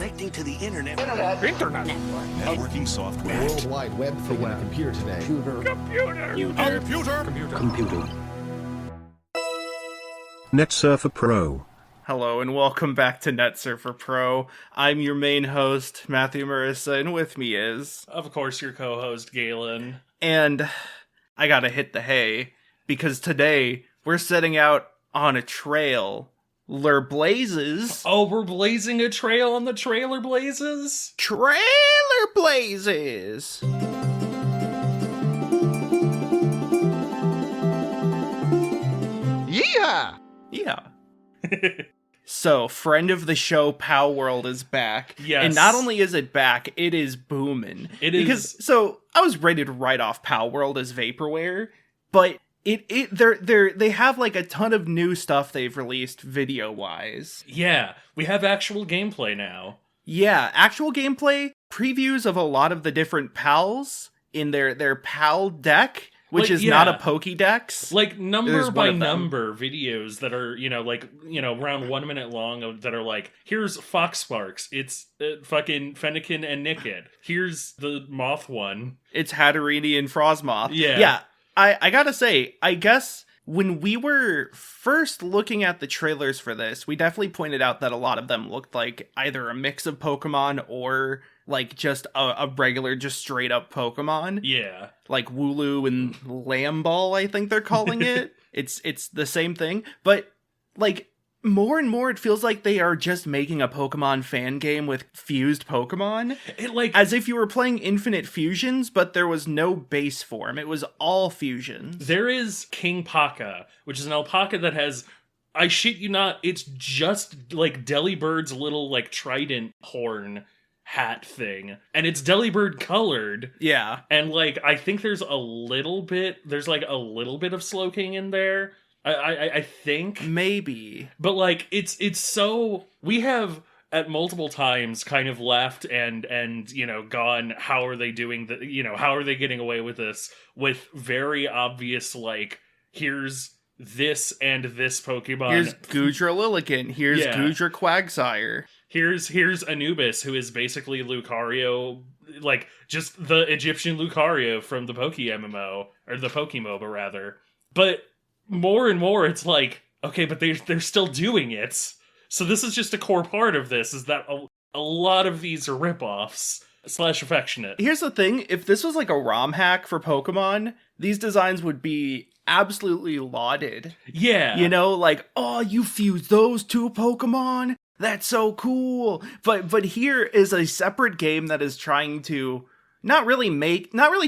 connecting to the internet. Internet. Networking software. World Wide Web thing on a computer today. Computer. NetSurfer Pro. Hello and welcome back to NetSurfer Pro. I'm your main host, Matthew Marisa, and with me is... Of course, your co-host, Galen. And I gotta hit the hay, because today we're setting out on a trail. Lure Blazes. Oh, we're blazing a trail on the Trailer Blazes? Trailer Blazes! Yeehaw! Yeah. So, friend of the show, Palworld is back. Yes. And not only is it back, it is booming. So, I was ready to write off Palworld as vaporware, but they have like a ton of new stuff they've released video-wise. Yeah, we have actual gameplay now. Yeah, actual gameplay, previews of a lot of the different pals in their PAL deck, which is not a Pokédex. Like, number by number videos that are, around 1 minute long that are like, here's Fox Sparks, it's fucking Fennekin and Nickit. Here's the Moth one. It's Hatterini and Frostmoth. Yeah. Yeah, I gotta say, I guess when we were first looking at the trailers for this, we definitely pointed out that a lot of them looked like either a mix of Pokemon or like just a regular, just straight up Pokemon. Yeah. Like Wooloo and Lamball, I think they're calling it. It's the same thing. But like more and more it feels like they are just making a Pokemon fan game with fused Pokemon. As if you were playing Infinite Fusions, but there was no base form. It was all fusions. There is King Paka, which is an alpaca that has, I shit you not, it's just like Delibird's little like trident horn hat thing, and it's Delibird colored. Yeah. And like I think there's a little bit of Slowking in there. I think maybe, but like it's so, we have at multiple times kind of laughed and gone, how are they doing how are they getting away with this with very obvious, like, here's this and this Pokemon, here's Goodra Lilligant, here's Goodra Quagsire, here's Anubis, who is basically Lucario, like just the Egyptian Lucario from the Poke MMO, or the Pokemoba rather. But more and more, it's like, okay, but they're still doing it. So this is just a core part of this, is that a lot of these are ripoffs / affectionate. Here's the thing, if this was like a ROM hack for Pokemon, these designs would be absolutely lauded. Yeah. Like, oh, you fuse those two Pokemon? That's so cool. But here is a separate game that is trying to not really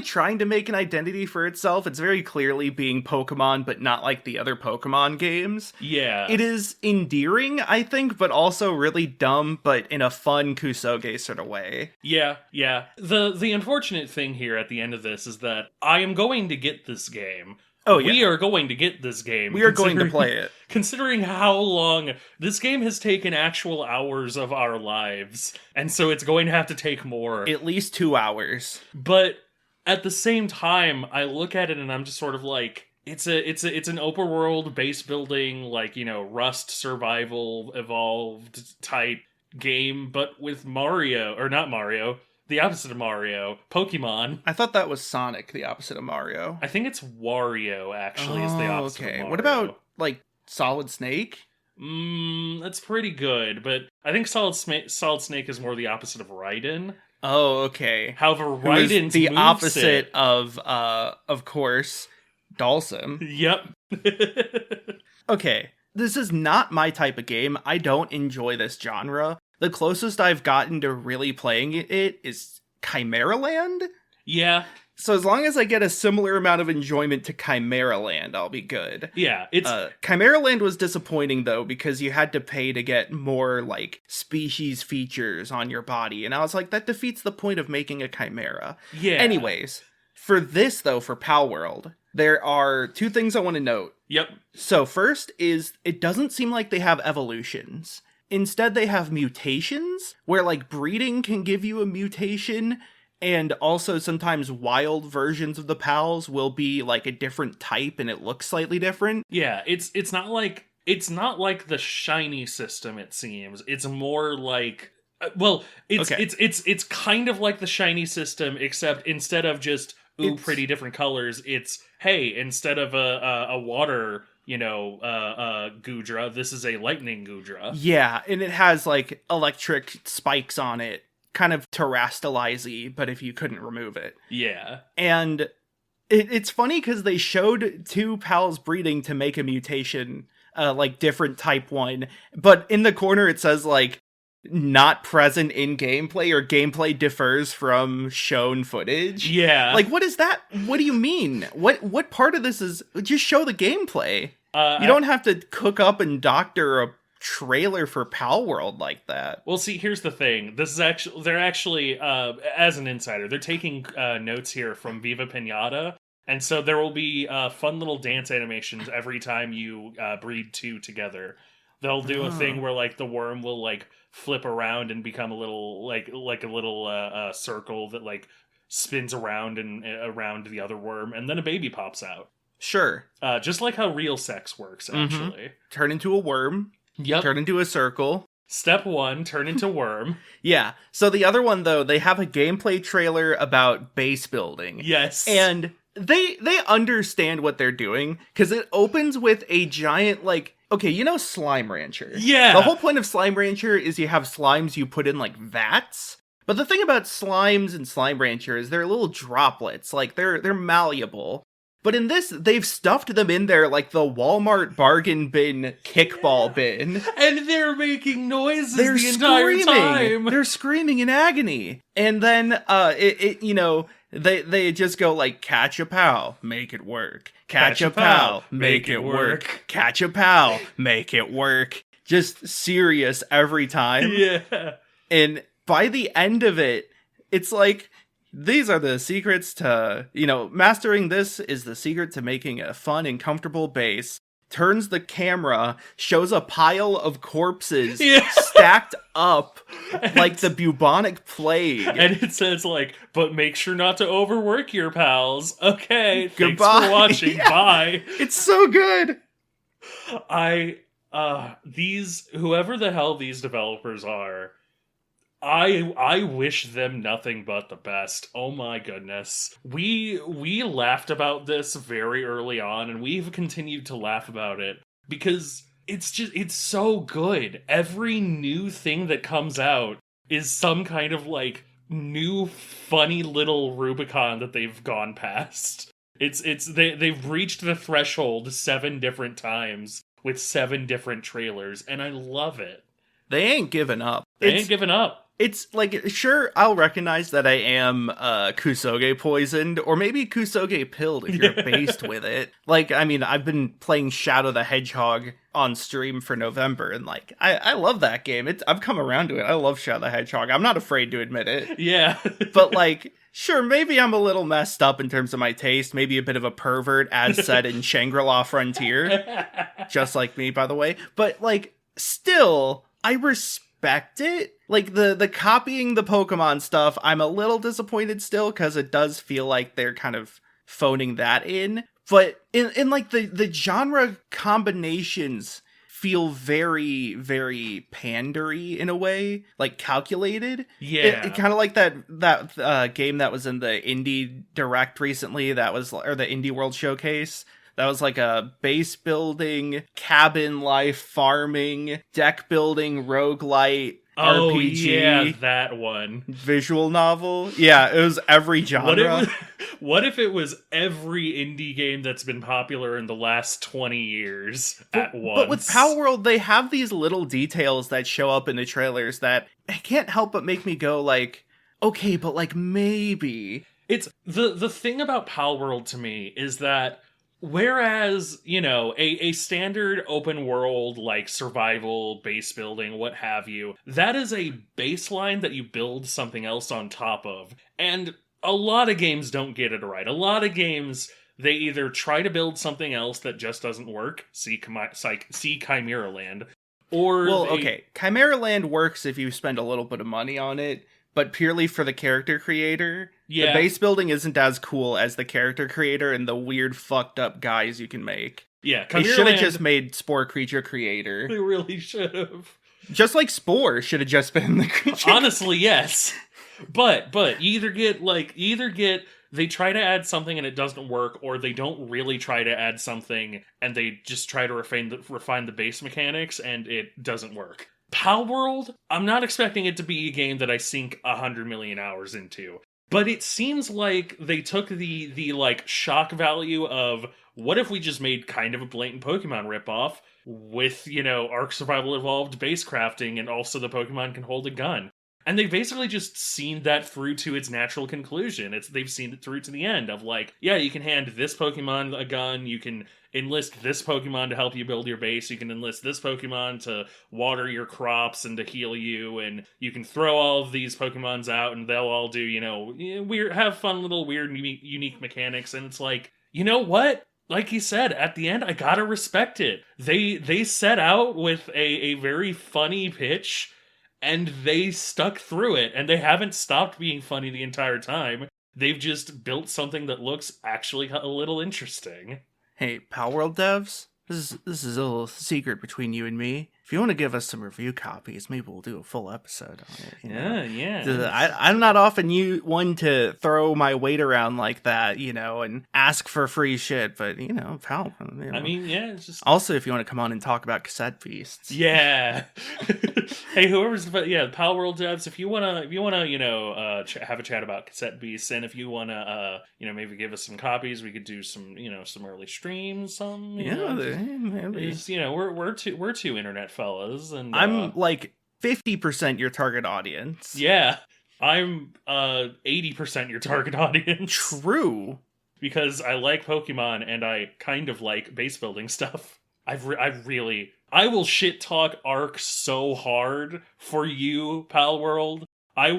trying to make an identity for itself. It's very clearly being Pokemon, but not like the other Pokemon games. Yeah. It is endearing, I think, but also really dumb, but in a fun Kusoge sort of way. Yeah. The unfortunate thing here at the end of this is that I am going to get this game. Oh, yeah. We are going to get this game. We are going to play it. Considering how long this game has taken actual hours of our lives, and so it's going to have to take more. At least 2 hours. But at the same time, I look at it and I'm just sort of like, it's an open world base building, like, Rust survival evolved type game, but with Mario, or not Mario, the opposite of Mario, Pokemon. I thought that was Sonic, the opposite of Mario. I think it's Wario, actually, is the opposite of Mario. What about, like, Solid Snake? That's pretty good, but I think Solid Snake is more the opposite of Raiden. Oh, okay. However, Raiden's the opposite of course, Dhalsim. Yep. Okay, this is not my type of game. I don't enjoy this genre. The closest I've gotten to really playing it is Chimera Land. Yeah. So as long as I get a similar amount of enjoyment to Chimera Land, I'll be good. Yeah, it's... Chimera Land was disappointing, though, because you had to pay to get more, like, species features on your body. And I was like, that defeats the point of making a Chimera. Yeah. Anyways, for this, though, for Palworld, there are 2 things I want to note. Yep. So first is, it doesn't seem like they have evolutions. Instead, they have mutations, where, like, breeding can give you a mutation, and also sometimes wild versions of the pals will be, like, a different type, and it looks slightly different. Yeah, it's not like the shiny system, it seems. It's more like Well, Okay. it's kind of like the shiny system, except instead of just pretty different colors, it's hey, instead of a water, Gudra, this is a lightning Gudra. Yeah, and it has like electric spikes on it, kind of terrestrialize-y, but if you couldn't remove it. Yeah. And it's funny because they showed two pals breeding to make a mutation, like different type 1, but in the corner it says like not present in gameplay or gameplay differs from shown footage. Yeah. Like, what is that? What do you mean? What part of this is just show the gameplay? You don't have to cook up and doctor a trailer for Palworld like that. Well, see, here's the thing. They're actually, as an insider, they're taking notes here from Viva Pinata. And so there will be fun little dance animations every time you breed two together. They'll do a thing where like the worm will like flip around and become a little like a little circle that like spins around and around the other worm, and then a baby pops out. Sure. Just like how real sex works, actually. Turn into a worm. Yep. Turn into a circle. Step 1, turn into worm. Yeah. So the other one, though, they have a gameplay trailer about base building. Yes. And they understand what they're doing, because it opens with a giant, like, okay, Slime Rancher. Yeah. The whole point of Slime Rancher is you have slimes you put in, like, vats. But the thing about slimes and Slime Rancher is they're little droplets. Like, they're malleable. But in this, they've stuffed them in there like the Walmart bargain bin kickball bin. And they're making noises They're the entire time. They're screaming in agony. And then, they just go like, catch a pal, make it work. Catch a pal, make it work. Catch a pal, make it work. Just serious every time. Yeah. And by the end of it, it's like, these are the secrets to, mastering this is the secret to making a fun and comfortable base. Turns the camera, shows a pile of corpses stacked up like the bubonic plague. And it says like, but make sure not to overwork your pals. Okay, Goodbye. Thanks for watching. Yeah. Bye. It's so good. Whoever the hell these developers are, I wish them nothing but the best. Oh my goodness. We laughed about this very early on, and we've continued to laugh about it because it's so good. Every new thing that comes out is some kind of like new funny little Rubicon that they've gone past. They've reached the threshold 7 different times with 7 different trailers, and I love it. They ain't giving up. They ain't giving up. It's like, sure, I'll recognize that I am Kusoge poisoned, or maybe Kusoge pilled if you're based with it. Like, I mean, I've been playing Shadow the Hedgehog on stream for November, and like, I love that game. I've come around to it. I love Shadow the Hedgehog. I'm not afraid to admit it. Yeah. But like, sure, maybe I'm a little messed up in terms of my taste, maybe a bit of a pervert, as said in Shangri-La Frontier. Just like me, by the way. But like, still, I respect it. Like, the copying the Pokemon stuff, I'm a little disappointed still, because it does feel like they're kind of phoning that in. But in like, the genre combinations feel very, very pandery in a way, like calculated. Yeah. It kind of like that game that was in the Indie Direct recently, or the Indie World Showcase. That was like a base building, cabin life, farming, deck building, roguelite, RPG. Yeah, that one. Visual novel. Yeah, it was every genre. What if it was every indie game that's been popular in the last 20 years at once? But with Palworld, they have these little details that show up in the trailers that I can't help but make me go like, okay, but like maybe. It's the thing about Palworld to me is that whereas, a standard open world, like survival, base building, what have you, that is a baseline that you build something else on top of. And a lot of games don't get it right. A lot of games, they either try to build something else that just doesn't work, see Chimera Land, or... Well, okay, Chimera Land works if you spend a little bit of money on it, but purely for the character creator. Yeah. The base building isn't as cool as the character creator and the weird fucked up guys you can make. Yeah, they should have just made Spore Creature Creator. They really should have. Just like Spore should have just been the creature. Honestly, yes. But you either get they try to add something and it doesn't work, or they don't really try to add something and they just try to refine the base mechanics and it doesn't work. Palworld, I'm not expecting it to be a game that I sink 100 million hours into. But it seems like they took the like shock value of what if we just made kind of a blatant Pokemon ripoff with, Arc Survival Evolved base crafting and also the Pokemon can hold a gun. And they've basically just seen that through to its natural conclusion. They've seen it through to the end of like, yeah, you can hand this Pokemon a gun, you can enlist this Pokemon to help you build your base, you can enlist this Pokemon to water your crops and to heal you, and you can throw all of these Pokemons out and they'll all do, weird, have fun little weird, unique mechanics, and it's like, you know what? Like you said, at the end, I gotta respect it. They set out with a very funny pitch, and they stuck through it, and they haven't stopped being funny the entire time. They've just built something that looks actually a little interesting. Hey, Palworld devs, this is a little secret between you and me. If you want to give us some review copies, maybe we'll do a full episode on it. Yeah. I'm not often one to throw my weight around like that, and ask for free shit. But Pal. I mean, yeah. It's just also, if you want to come on and talk about cassette beasts, yeah. Hey, Palworld devs, if you wanna, have a chat about cassette beasts, and if you wanna, maybe give us some copies, we could do some, some early streams. We're two internet fellas, and I'm like 50% your target audience. Yeah, I'm 80% your target audience. True, because I like Pokemon and I kind of like base building stuff. I will shit talk Arc so hard for you, Palworld. I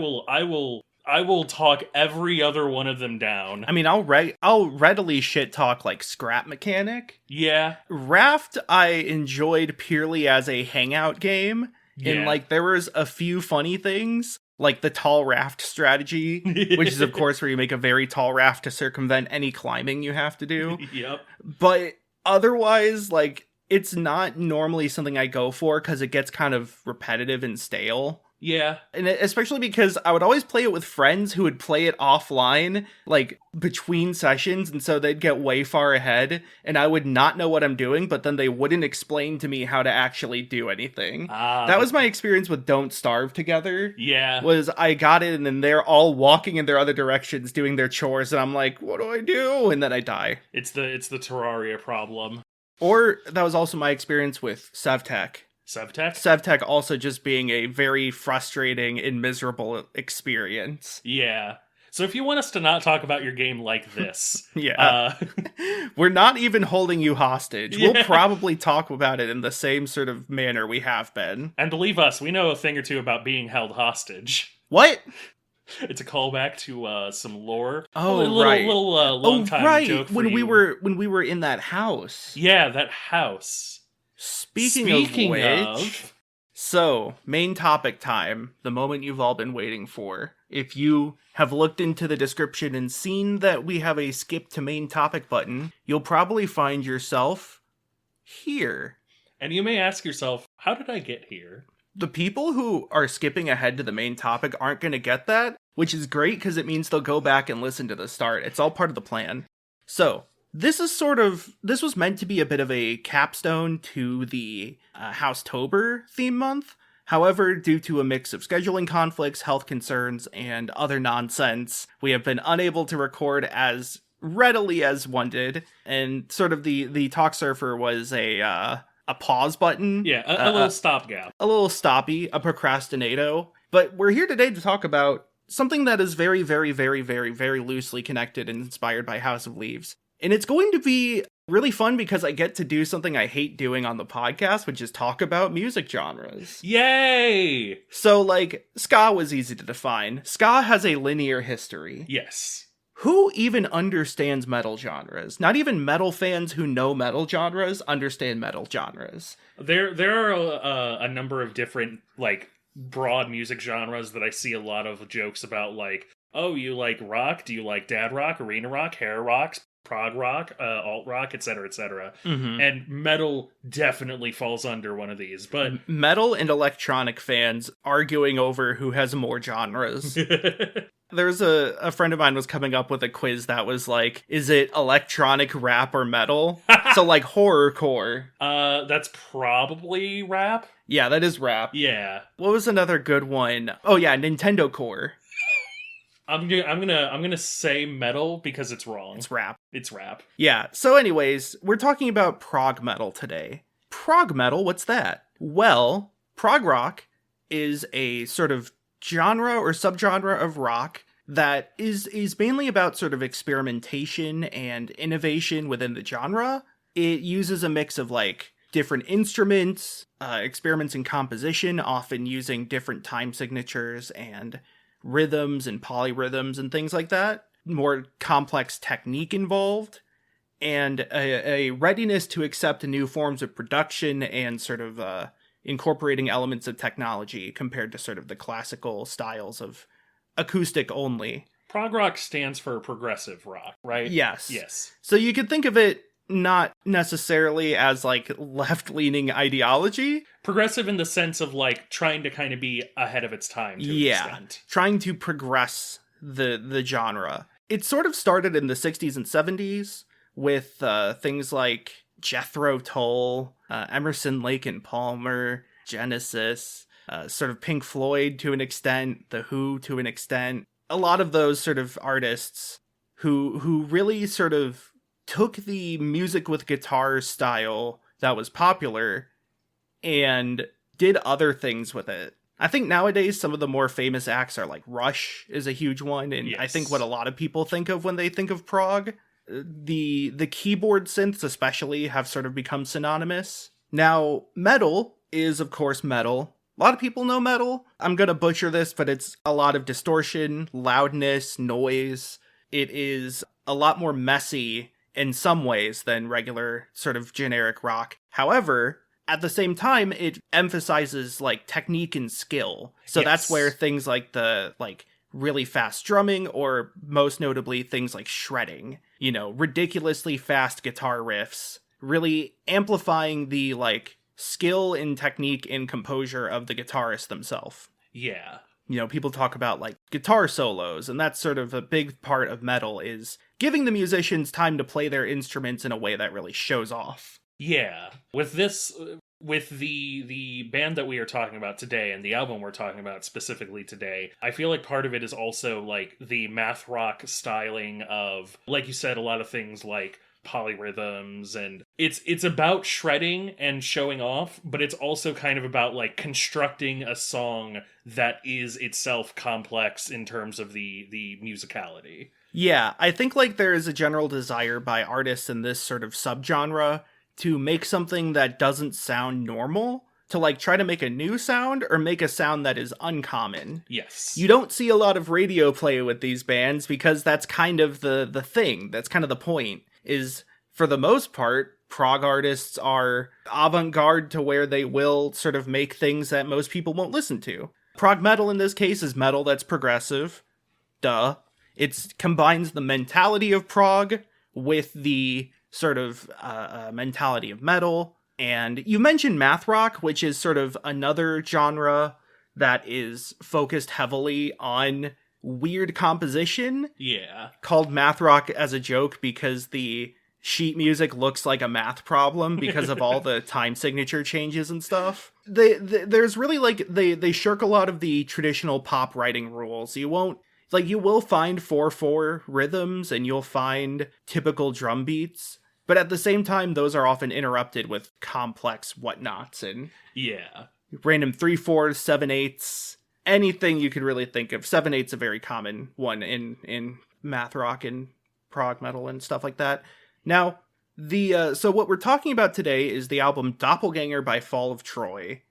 will talk every other one of them down. I mean, I'll readily shit talk like Scrap Mechanic. Yeah. Raft I enjoyed purely as a hangout game. Yeah. And like there was a few funny things, like the tall raft strategy, which is of course where you make a very tall raft to circumvent any climbing you have to do. Yep. But otherwise, like, it's not normally something I go for because it gets kind of repetitive and stale. Yeah. And especially because I would always play it with friends who would play it offline, like, between sessions, and so they'd get way far ahead, and I would not know what I'm doing, but then they wouldn't explain to me how to actually do anything. That was my experience with Don't Starve together. Yeah. Was I got it, and then they're all walking in their other directions, doing their chores, and I'm like, what do I do? And then I die. It's the Terraria problem. Or that was also my experience with Sevtech. Sevtech also just being a very frustrating and miserable experience. Yeah. So if you want us to not talk about your game like this... yeah. We're not even holding you hostage. Yeah. We'll probably talk about it in the same sort of manner we have been. And believe us, we know a thing or two about being held hostage. What? It's a callback to some lore. Oh, little long time joke for when you. we were in that house. Yeah, that house. Speaking of which, so main topic time, the moment you've all been waiting for. If you have looked into the description and seen that we have a skip to main topic button, you'll probably find yourself here. And you may ask yourself, how did I get here? The people who are skipping ahead to the main topic aren't going to get that, which is great because it means they'll go back and listen to the start. It's all part of the plan. So, this was meant to be a bit of a capstone to the Housetober theme month. However, due to a mix of scheduling conflicts, health concerns, and other nonsense, we have been unable to record as readily as one did. And sort of the Talk Surfer was a pause button. Yeah, a little stopgap. A little stoppy, a procrastinato. But we're here today to talk about something that is very, very, very, very, very loosely connected and inspired by House of Leaves. And it's going to be really fun because I get to do something I hate doing on the podcast, which is talk about music genres. Yay! So, like, ska was easy to define. Ska has a linear history. Yes. Who even understands metal genres? Not even metal fans who know metal genres understand metal genres. There are a number of different, like, broad music genres that I see a lot of jokes about, like, oh, you like rock? Do you like dad rock, arena rock, hair rock, prog rock, alt rock, etc., etc. Mhm. And metal definitely falls under one of these. But Metal and electronic fans arguing over who has more genres. There's a friend of mine was coming up with a quiz that was like, is it electronic, rap, or metal? So like horrorcore. That's probably rap. Yeah, that is rap. Yeah. What was another good one? Oh yeah, Nintendo Core. I'm gonna say metal because it's wrong. It's rap. It's rap. Yeah, so anyways, we're talking about prog metal today. Prog metal, what's that? Well, prog rock is a sort of genre or subgenre of rock that is mainly about sort of experimentation and innovation within the genre. It uses a mix of like different instruments, experiments in composition, often using different time signatures and rhythms and polyrhythms and things like that. More complex technique involved, and a readiness to accept new forms of production and sort of incorporating elements of technology compared to sort of the classical styles of acoustic only. Prog rock stands for progressive rock, right? Yes. Yes. So you could think of it not necessarily as like left-leaning ideology. Progressive in the sense of like trying to kind of be ahead of its time to an extent. Trying to progress the genre. It sort of started in the 60s and 70s with things like Jethro Tull, Emerson, Lake and Palmer, Genesis, sort of Pink Floyd to an extent, The Who to an extent. A lot of those sort of artists who really sort of took the music with guitar style that was popular and did other things with it. I think nowadays some of the more famous acts are like Rush is a huge one, and Yes. I think what a lot of people think of when they think of prog. The keyboard synths especially have sort of become synonymous. Now, metal is of course metal. A lot of people know metal. I'm gonna butcher this, but it's a lot of distortion, loudness, noise. It is a lot more messy in some ways than regular sort of generic rock. However, at the same time, it emphasizes like technique and skill. So Yes. that's where things like the like really fast drumming, or most notably things like shredding, you know, ridiculously fast guitar riffs, really amplifying the like skill and technique and composure of the guitarist themselves. Yeah. You know, people talk about like guitar solos, and that's sort of a big part of metal is giving the musicians time to play their instruments in a way that really shows off. Yeah. With the band that we are talking about today and the album we're talking about specifically today, I feel like part of it is also like the math rock styling of, like you said, a lot of things like polyrhythms, and it's about shredding and showing off, but it's also kind of about like constructing a song that is itself complex in terms of the musicality. Yeah, I think like there is a general desire by artists in this sort of subgenre to make something that doesn't sound normal, to like try to make a new sound or make a sound that is uncommon. Yes. You don't see a lot of radio play with these bands because that's kind of the thing. That's kind of the point, is for the most part, prog artists are avant-garde to where they will sort of make things that most people won't listen to. Prog metal in this case is metal that's progressive. Duh. It combines the mentality of prog with the sort of mentality of metal. And you mentioned math rock, which is sort of another genre that is focused heavily on weird composition. Yeah. Called math rock as a joke because the sheet music looks like a math problem because of all the time signature changes and stuff. There's really like they shirk a lot of the traditional pop writing rules. You will find 4/4 rhythms and you'll find typical drum beats, but at the same time those are often interrupted with complex whatnots and Yeah. random 3/4, 7/8, anything you could really think of. 7/8's a very common one in math rock and prog metal and stuff like that. Now, so what we're talking about today is the album Doppelganger by Fall of Troy.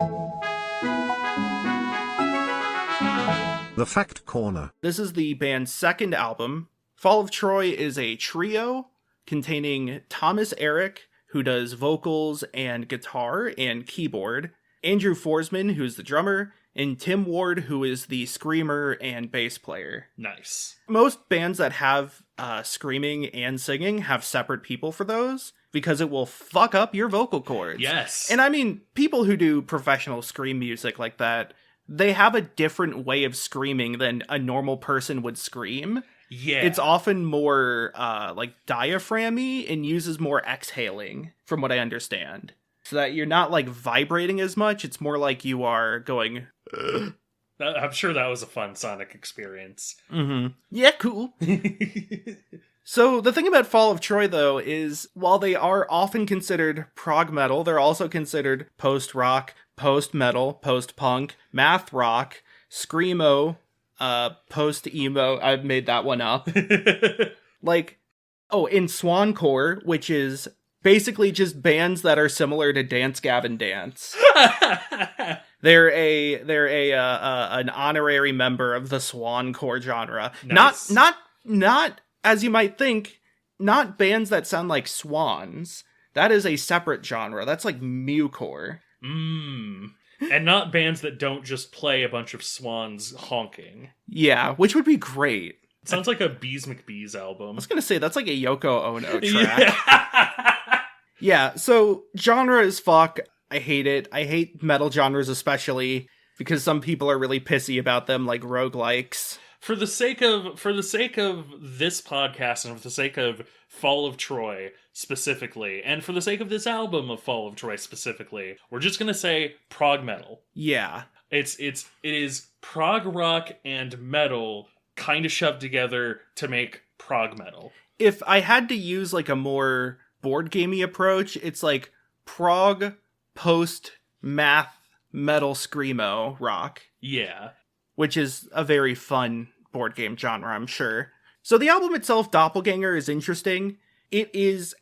The Fact Corner. This is the band's second album. Fall of Troy is a trio containing Thomas Eric, who does vocals and guitar and keyboard, Andrew Forsman, who's the drummer, and Tim Ward, who is the screamer and bass player. Nice. Most bands that have screaming and singing have separate people for those, because it will fuck up your vocal cords. Yes. And I mean, people who do professional scream music like that, they have a different way of screaming than a normal person would scream. Yeah. It's often more like diaphragmy and uses more exhaling, from what I understand. So that you're not like vibrating as much, it's more like you are going... I'm sure that was a fun sonic experience. Mm-hmm. Yeah, cool. So the thing about Fall of Troy, though, is while they are often considered prog metal, they're also considered post-rock, post-metal, post-punk, math rock, screamo, post-emo. I've made that one up. Like, oh, in Swancore, which is basically just bands that are similar to Dance Gavin Dance. They're an honorary member of the Swancore genre. Nice. Not as you might think, not bands that sound like swans. That is a separate genre. That's like mewcore. And not bands that don't just play a bunch of swans honking. Yeah, which would be great. Sounds like a Bees McBees album. I was gonna say, that's like a Yoko Ono track. Yeah. Yeah, so genre is fuck. I hate it. I hate metal genres especially, because some people are really pissy about them, like roguelikes. For the sake of this podcast, and for the sake of Fall of Troy specifically, and for the sake of this album of Fall of Troy specifically, we're just gonna say prog metal. Yeah. It is prog rock and metal kind of shoved together to make prog metal. If I had to use like a more board gamey approach, it's like prog post math metal screamo rock. Yeah. Which is a very fun board game genre, I'm sure. So the album itself, Doppelganger, is interesting. It is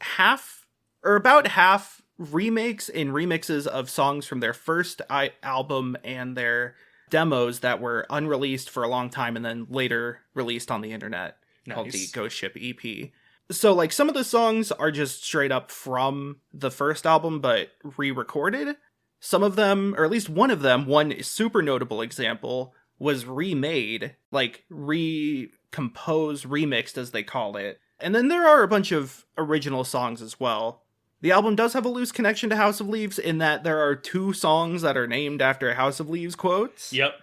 about half remakes and remixes of songs from their first album and their demos that were unreleased for a long time and then later released on the internet. Nice. Called the Ghost Ship EP. So like some of the songs are just straight up from the first album but re-recorded. Some of them, or at least one of them, one super notable example, was remade, like recomposed, remixed as they call it. And then there are a bunch of original songs as well. The album does have a loose connection to House of Leaves in that there are 2 songs that are named after House of Leaves quotes. Yep.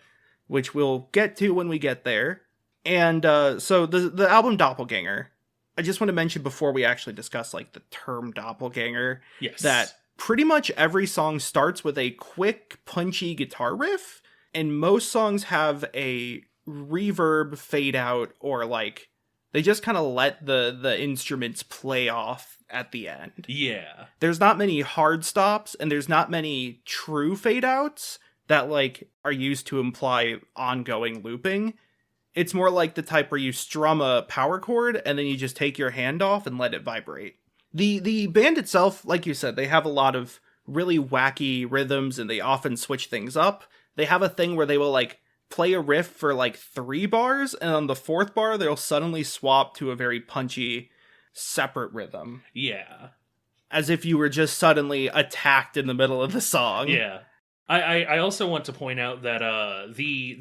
Which we'll get to when we get there. And so the album Doppelganger, I just want to mention before we actually discuss like the term doppelganger, yes, that pretty much every song starts with a quick, punchy guitar riff, and most songs have a reverb fade out, or like they just kind of let the instruments play off at the end. Yeah. There's not many hard stops, and there's not many true fade outs that like are used to imply ongoing looping. It's more like the type where you strum a power chord and then you just take your hand off and let it vibrate. The band itself, like you said, they have a lot of really wacky rhythms and they often switch things up. They have a thing where they will like play a riff for like 3 bars, and on the 4th bar they'll suddenly swap to a very punchy separate rhythm. Yeah. As if you were just suddenly attacked in the middle of the song. Yeah. I also want to point out that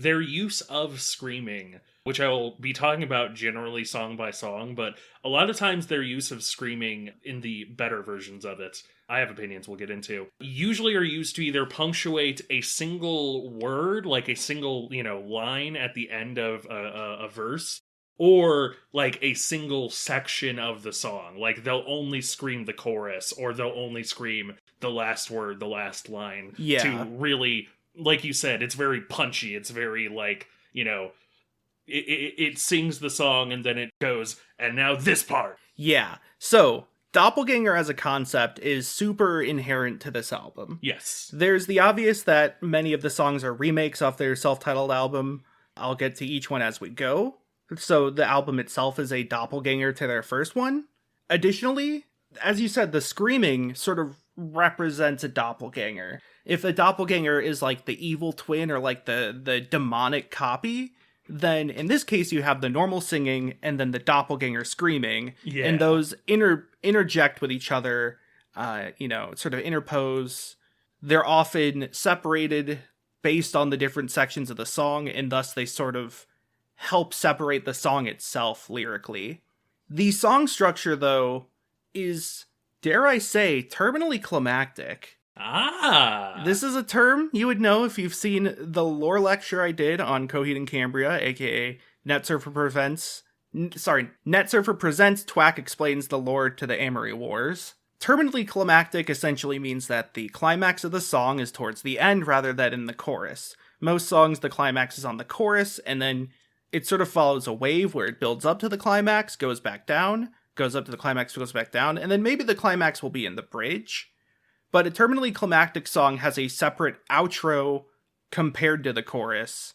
their use of screaming, which I will be talking about generally song by song, but a lot of times their use of screaming in the better versions of it, I have opinions we'll get into, usually are used to either punctuate a single word, like a single, line at the end of a verse, or like a single section of the song. Like they'll only scream the chorus, or they'll only scream the last word, the last line. Yeah. To really, like you said, it's very punchy. It's very like, it sings the song and then it goes, and now this part. Yeah. So Doppelganger as a concept is super inherent to this album. Yes. There's the obvious that many of the songs are remakes off their self-titled album. I'll get to each one as we go. So the album itself is a doppelganger to their first one. Additionally, as you said, the screaming sort of represents a doppelganger. If a doppelganger is like the evil twin or like the demonic copy, then in this case you have the normal singing and then the doppelganger screaming. Yeah. And those interject with each other, sort of interpose. They're often separated based on the different sections of the song, and thus they sort of help separate the song itself lyrically. The song structure, though, is, dare I say, terminally climactic. Ah! This is a term you would know if you've seen the lore lecture I did on Coheed and Cambria, aka NetSurfer Presents Twack Explains the Lore to the Amory Wars. Terminally climactic essentially means that the climax of the song is towards the end rather than in the chorus. Most songs, the climax is on the chorus, and then it sort of follows a wave where it builds up to the climax, goes back down, goes up to the climax, goes back down, and then maybe the climax will be in the bridge. But a terminally climactic song has a separate outro compared to the chorus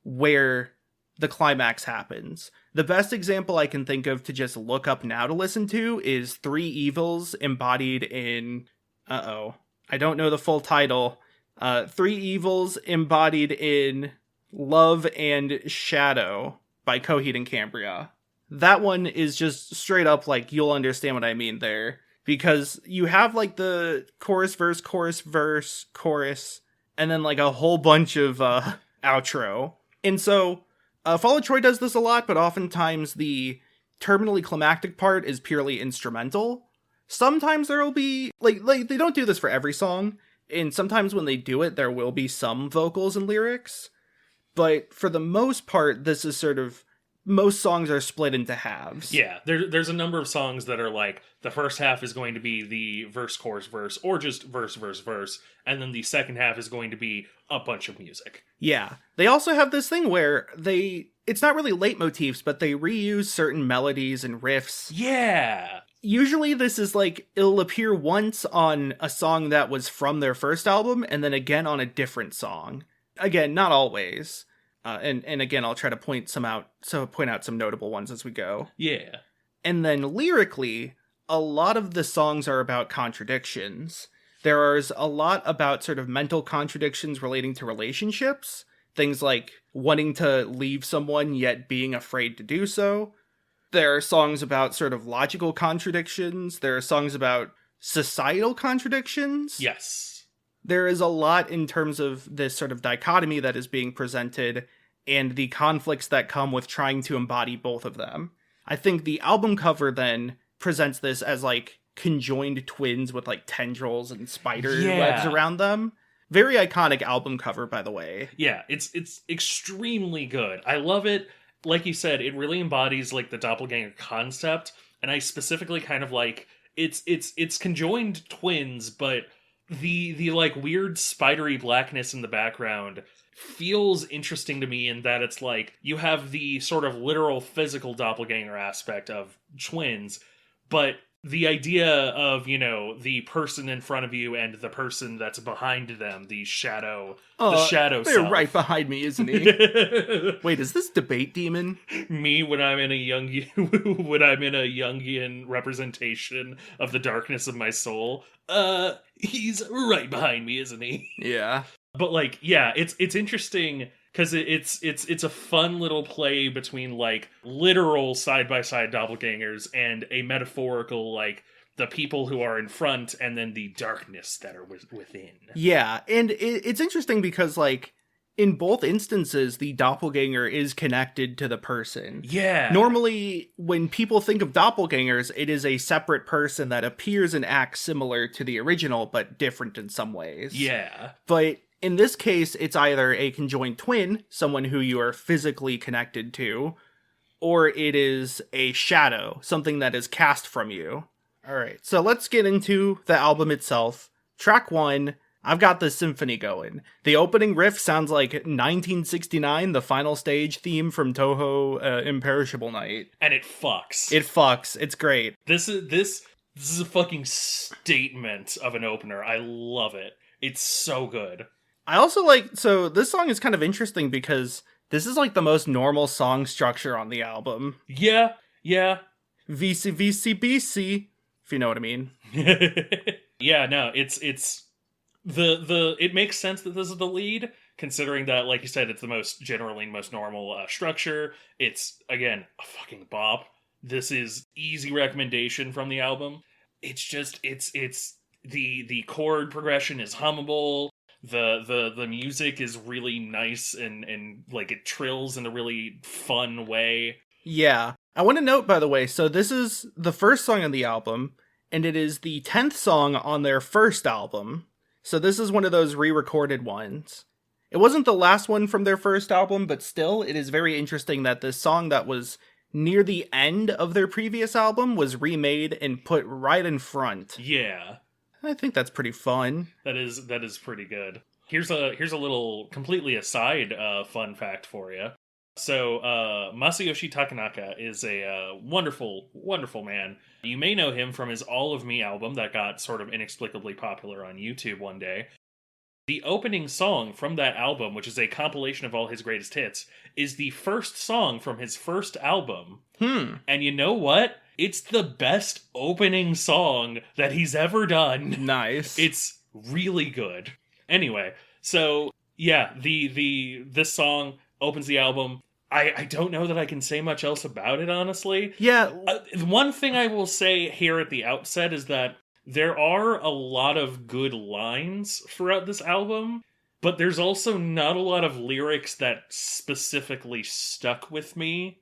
where the climax happens. The best example I can think of to just look up now to listen to is Three Evils embodied in... I don't know the full title. Three Evils embodied in Love and Shadow by Coheed and Cambria. That one is just straight up like, you'll understand what I mean there. Because you have like the chorus, verse, chorus, and then like a whole bunch of outro. And so Fall of Troy does this a lot, but oftentimes the terminally climactic part is purely instrumental. Sometimes there will be, like they don't do this for every song, and sometimes when they do it, there will be some vocals and lyrics. But for the most part, this is sort of, most songs are split into halves. Yeah, there's a number of songs that are like, the first half is going to be the verse, chorus, verse, or just verse, verse, verse, and then the second half is going to be a bunch of music. Yeah. They also have this thing where it's not really leitmotifs, but they reuse certain melodies and riffs. Yeah! Usually this is like, it'll appear once on a song that was from their first album, and then again on a different song. Again, not always. And again, I'll try to point out some notable ones as we go. Yeah. And then lyrically, a lot of the songs are about contradictions. There is a lot about sort of mental contradictions relating to relationships. Things like wanting to leave someone yet being afraid to do so. There are songs about sort of logical contradictions. There are songs about societal contradictions. Yes. There is a lot in terms of this sort of dichotomy that is being presented and the conflicts that come with trying to embody both of them. I think the album cover then presents this as like conjoined twins with like tendrils and spider webs around them. Very iconic album cover, by the way. Yeah, it's extremely good. I love it. Like you said, it really embodies like the doppelganger concept, and I specifically kind of like it's conjoined twins, but the like weird spidery blackness in the background feels interesting to me in that it's like you have the sort of literal physical doppelganger aspect of twins, but the idea of, you know, the person in front of you and the person that's behind them, the shadow they're self. Right behind me, isn't he? Wait, is this Debate Demon? Me when I'm in a Jungian representation of the darkness of my soul. He's right behind me, isn't he? Yeah. But like, yeah, it's interesting because it's a fun little play between like literal side-by-side doppelgangers and a metaphorical like the people who are in front and then the darkness that are within. Yeah, and it's interesting because like in both instances the doppelganger is connected to the person. Yeah. Normally when people think of doppelgangers, it is a separate person that appears and acts similar to the original but different in some ways. Yeah. But in this case, it's either a conjoined twin, someone who you are physically connected to, or it is a shadow, something that is cast from you. Alright, so let's get into the album itself. Track 1, I've got the symphony going. The opening riff sounds like 1969, the final stage theme from Toho Imperishable Night. And it fucks. It's great. This is a fucking statement of an opener. I love it. It's so good. I also so this song is kind of interesting because this is like the most normal song structure on the album. Yeah. VC, VC, BC, if you know what I mean. Yeah, no, it's it makes sense that this is the lead, considering that, like you said, it's the most normal structure. It's, again, a fucking bop. This is easy recommendation from the album. It's just, it's the chord progression is hummable. The music is really nice and like it trills in a really fun way. Yeah. I want to note, by the way, so this is the first song on the album, and it is the 10th song on their first album. So this is one of those re-recorded ones. It wasn't the last one from their first album, but still, it is very interesting that this song that was near the end of their previous album was remade and put right in front. Yeah. I think that's pretty fun. That is pretty good. Here's a little completely aside fun fact for you. So Masayoshi Takanaka is a wonderful, wonderful man. You may know him from his All of Me album that got sort of inexplicably popular on YouTube one day. The opening song from that album, which is a compilation of all his greatest hits, is the first song from his first album. And you know what? It's the best opening song that he's ever done. Nice. It's really good. Anyway, so yeah, this song opens the album. I don't know that I can say much else about it, honestly. Yeah. One thing I will say here at the outset is that there are a lot of good lines throughout this album, but there's also not a lot of lyrics that specifically stuck with me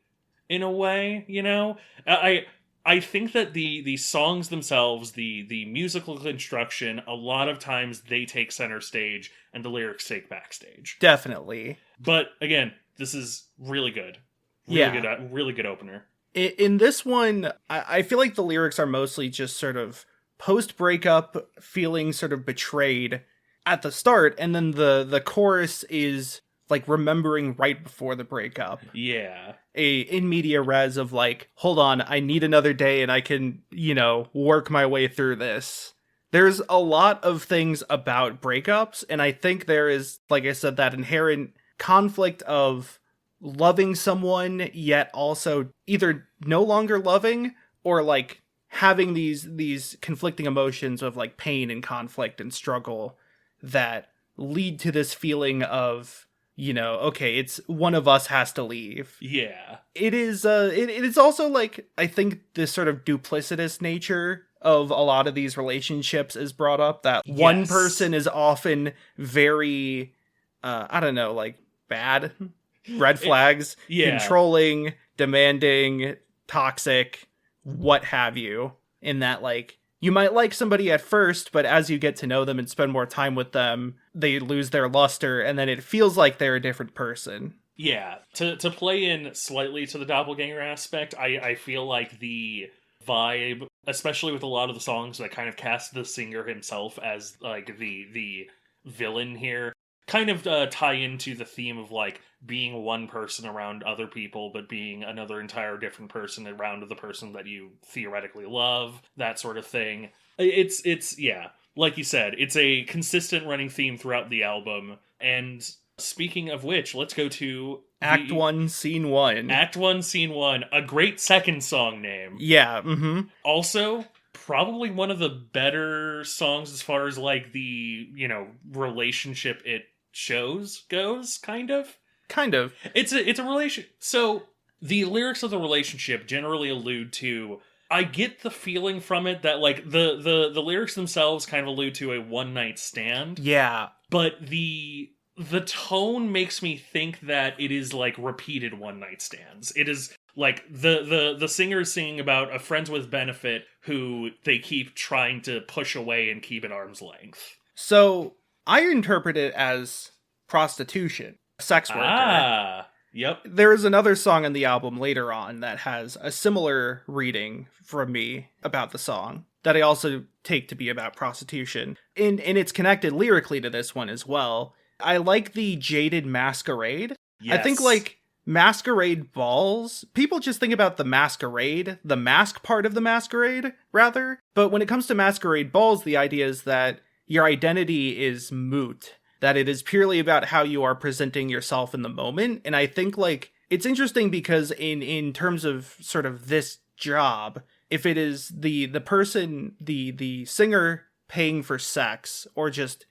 in a way, you know? I think that the songs themselves, the musical construction, a lot of times they take center stage and the lyrics take backstage. Definitely. But again, this is really good. Really good opener. In this one, I feel like the lyrics are mostly just sort of post-breakup feeling sort of betrayed at the start, and then the chorus is like remembering right before the breakup. Yeah. A in media res of like, hold on, I need another day and I can, work my way through this. There's a lot of things about breakups, and I think there is, like I said, that inherent conflict of loving someone, yet also either no longer loving or like having these conflicting emotions of like pain and conflict and struggle that lead to this feeling of, okay, it's one of us has to leave. Yeah. It is it is also like, I think this sort of duplicitous nature of a lot of these relationships is brought up, that one person is often very like bad, red flags, controlling, demanding, toxic, what have you, in that like you might like somebody at first, but as you get to know them and spend more time with them, they lose their luster, and then it feels like they're a different person. Yeah. To play in slightly to the doppelganger aspect, I feel like the vibe, especially with a lot of the songs that kind of cast the singer himself as like the villain here, kind of tie into the theme of like being one person around other people, but being another entire different person around the person that you theoretically love, that sort of thing. It's yeah, like you said, it's a consistent running theme throughout the album. And speaking of which, let's go to Act 1, Scene 1. Act 1, Scene 1, a great second song name. Yeah, mm-hmm. Also, probably one of the better songs as far as like the, relationship it shows goes, kind of. It's a relation. So the lyrics of the relationship generally allude to, I get the feeling from it that like the lyrics themselves kind of allude to a one night stand. Yeah. But the tone makes me think that it is like repeated one night stands. It is like the singer is singing about a friends with benefit who they keep trying to push away and keep at arm's length. So I interpret it as prostitution, sex worker. Ah, yep. There is another song on the album later on that has a similar reading from me about the song that I also take to be about prostitution. And it's connected lyrically to this one as well. I like the jaded masquerade. Yes. I think like masquerade balls, people just think about the masquerade, the mask part of the masquerade, rather. But when it comes to masquerade balls, the idea is that your identity is moot, that it is purely about how you are presenting yourself in the moment. And I think like it's interesting because in terms of sort of this job, if it is the person, the singer paying for sex or just,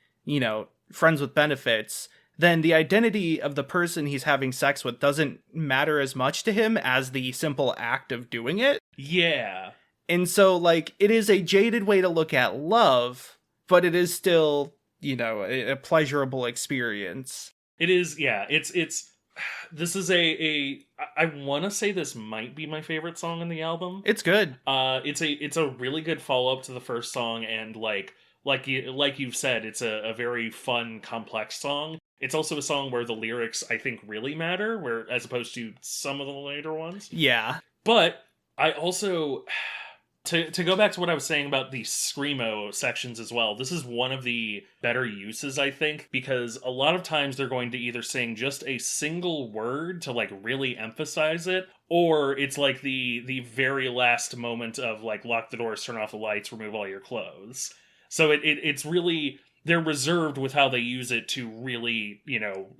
friends with benefits, then the identity of the person he's having sex with doesn't matter as much to him as the simple act of doing it. Yeah. And so like it is a jaded way to look at love, but it is still a pleasurable experience. It is, yeah. It's this is I want to say this might be my favorite song in the album. It's good. It's a really good follow up to the first song, and like you've said, it's a very fun, complex song. It's also a song where the lyrics, I think, really matter, where as opposed to some of the later ones. Yeah. But I also, to go back to what I was saying about the Screamo sections as well, this is one of the better uses, I think, because a lot of times they're going to either sing just a single word to, like, really emphasize it, or it's like the very last moment of, like, lock the doors, turn off the lights, remove all your clothes. So it's really, they're reserved with how they use it to really,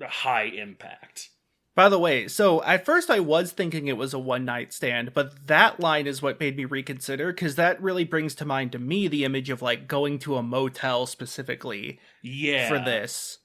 high impact. By the way, so at first I was thinking it was a one-night stand, but that line is what made me reconsider, because that really brings to mind to me the image of, like, going to a motel specifically for this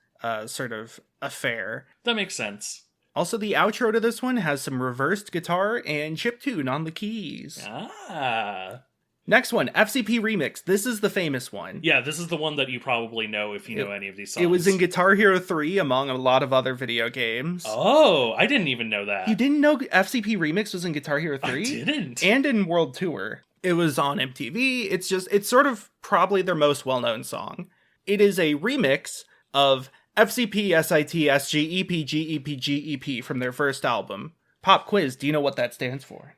sort of affair. That makes sense. Also, the outro to this one has some reversed guitar and chiptune on the keys. Ah. Next one, FCPREMIX. This is the famous one. Yeah, this is the one that you probably know if you know any of these songs. It was in Guitar Hero 3, among a lot of other video games. Oh, I didn't even know that. You didn't know FCPREMIX was in Guitar Hero 3? I didn't. And in World Tour. It was on MTV. It's sort of probably their most well-known song. It is a remix of FCP, SIT, SG, EP, GEP, GEP from their first album. Pop quiz, do you know what that stands for?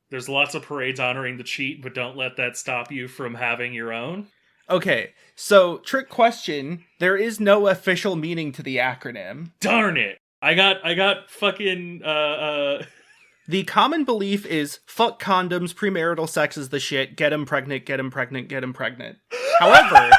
There's lots of parades honoring the cheat, but don't let that stop you from having your own. Okay, so trick question. There is no official meaning to the acronym. Darn it! I got fucking The common belief is fuck condoms, premarital sex is the shit, get 'em pregnant, get 'em pregnant, get 'em pregnant. However,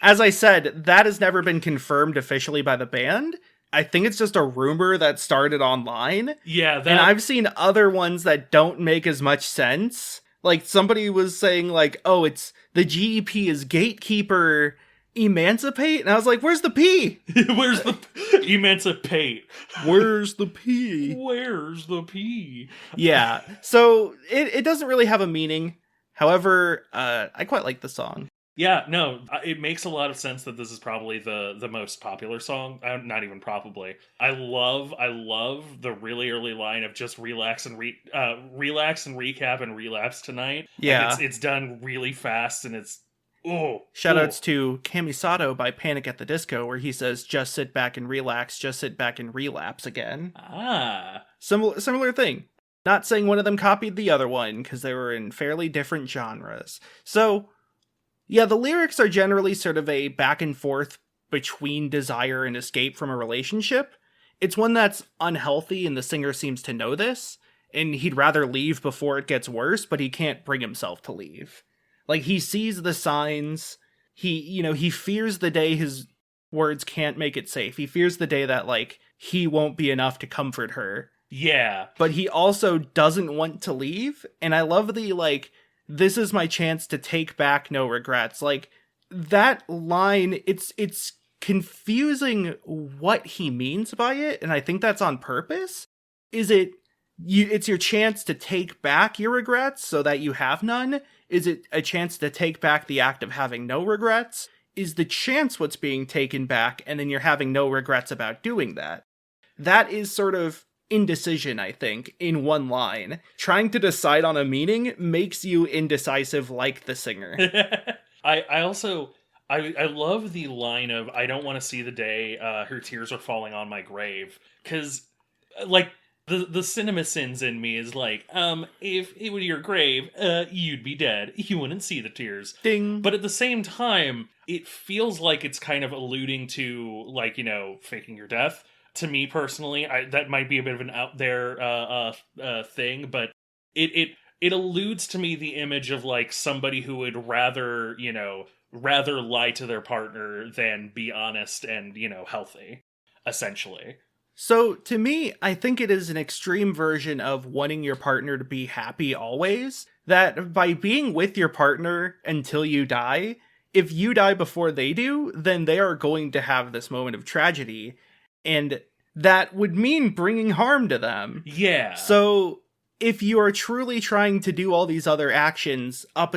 as I said, that has never been confirmed officially by the band. I think it's just a rumor that started online. Yeah, and I've seen other ones that don't make as much sense. Like, somebody was saying, like, oh, it's the GEP is gatekeeper emancipate? And I was like, where's the P? Where's the emancipate? Where's the P? Where's the P? Yeah, so it doesn't really have a meaning. However, I quite like the song. Yeah, no, it makes a lot of sense that this is probably the most popular song. Not even probably. I love the really early line of just relax and recap and relapse tonight. Yeah, like it's done really fast, and it's Shoutouts to Camisato by Panic at the Disco, where he says, "Just sit back and relax, just sit back and relapse again." Ah, similar thing. Not saying one of them copied the other one, because they were in fairly different genres. So. Yeah, the lyrics are generally sort of a back and forth between desire and escape from a relationship. It's one that's unhealthy, and the singer seems to know this, and he'd rather leave before it gets worse, but he can't bring himself to leave. Like, he sees the signs, he fears the day his words can't make it safe. He fears the day that, like, he won't be enough to comfort her. Yeah. But he also doesn't want to leave, and I love the, like, this is my chance to take back no regrets. Like, that line, it's confusing what he means by it, and I think that's on purpose. It's your chance to take back your regrets so that you have none? Is it a chance to take back the act of having no regrets? Is the chance what's being taken back, and then you're having no regrets about doing that? That is sort of indecision, I think, in one line. Trying to decide on a meaning makes you indecisive like the singer. I also love the line of, I don't want to see the day her tears are falling on my grave. Because, like, the cinema sins in me is like, if it were your grave, you'd be dead. You wouldn't see the tears. Ding. But at the same time, it feels like it's kind of alluding to, like, faking your death. To me personally, that might be a bit of an out there thing, but it alludes to me the image of, like, somebody who would rather lie to their partner than be honest and, healthy, essentially. So, to me, I think it is an extreme version of wanting your partner to be happy always, that by being with your partner until you die, if you die before they do, then they are going to have this moment of tragedy. And that would mean bringing harm to them. Yeah. So if you are truly trying to do all these other actions up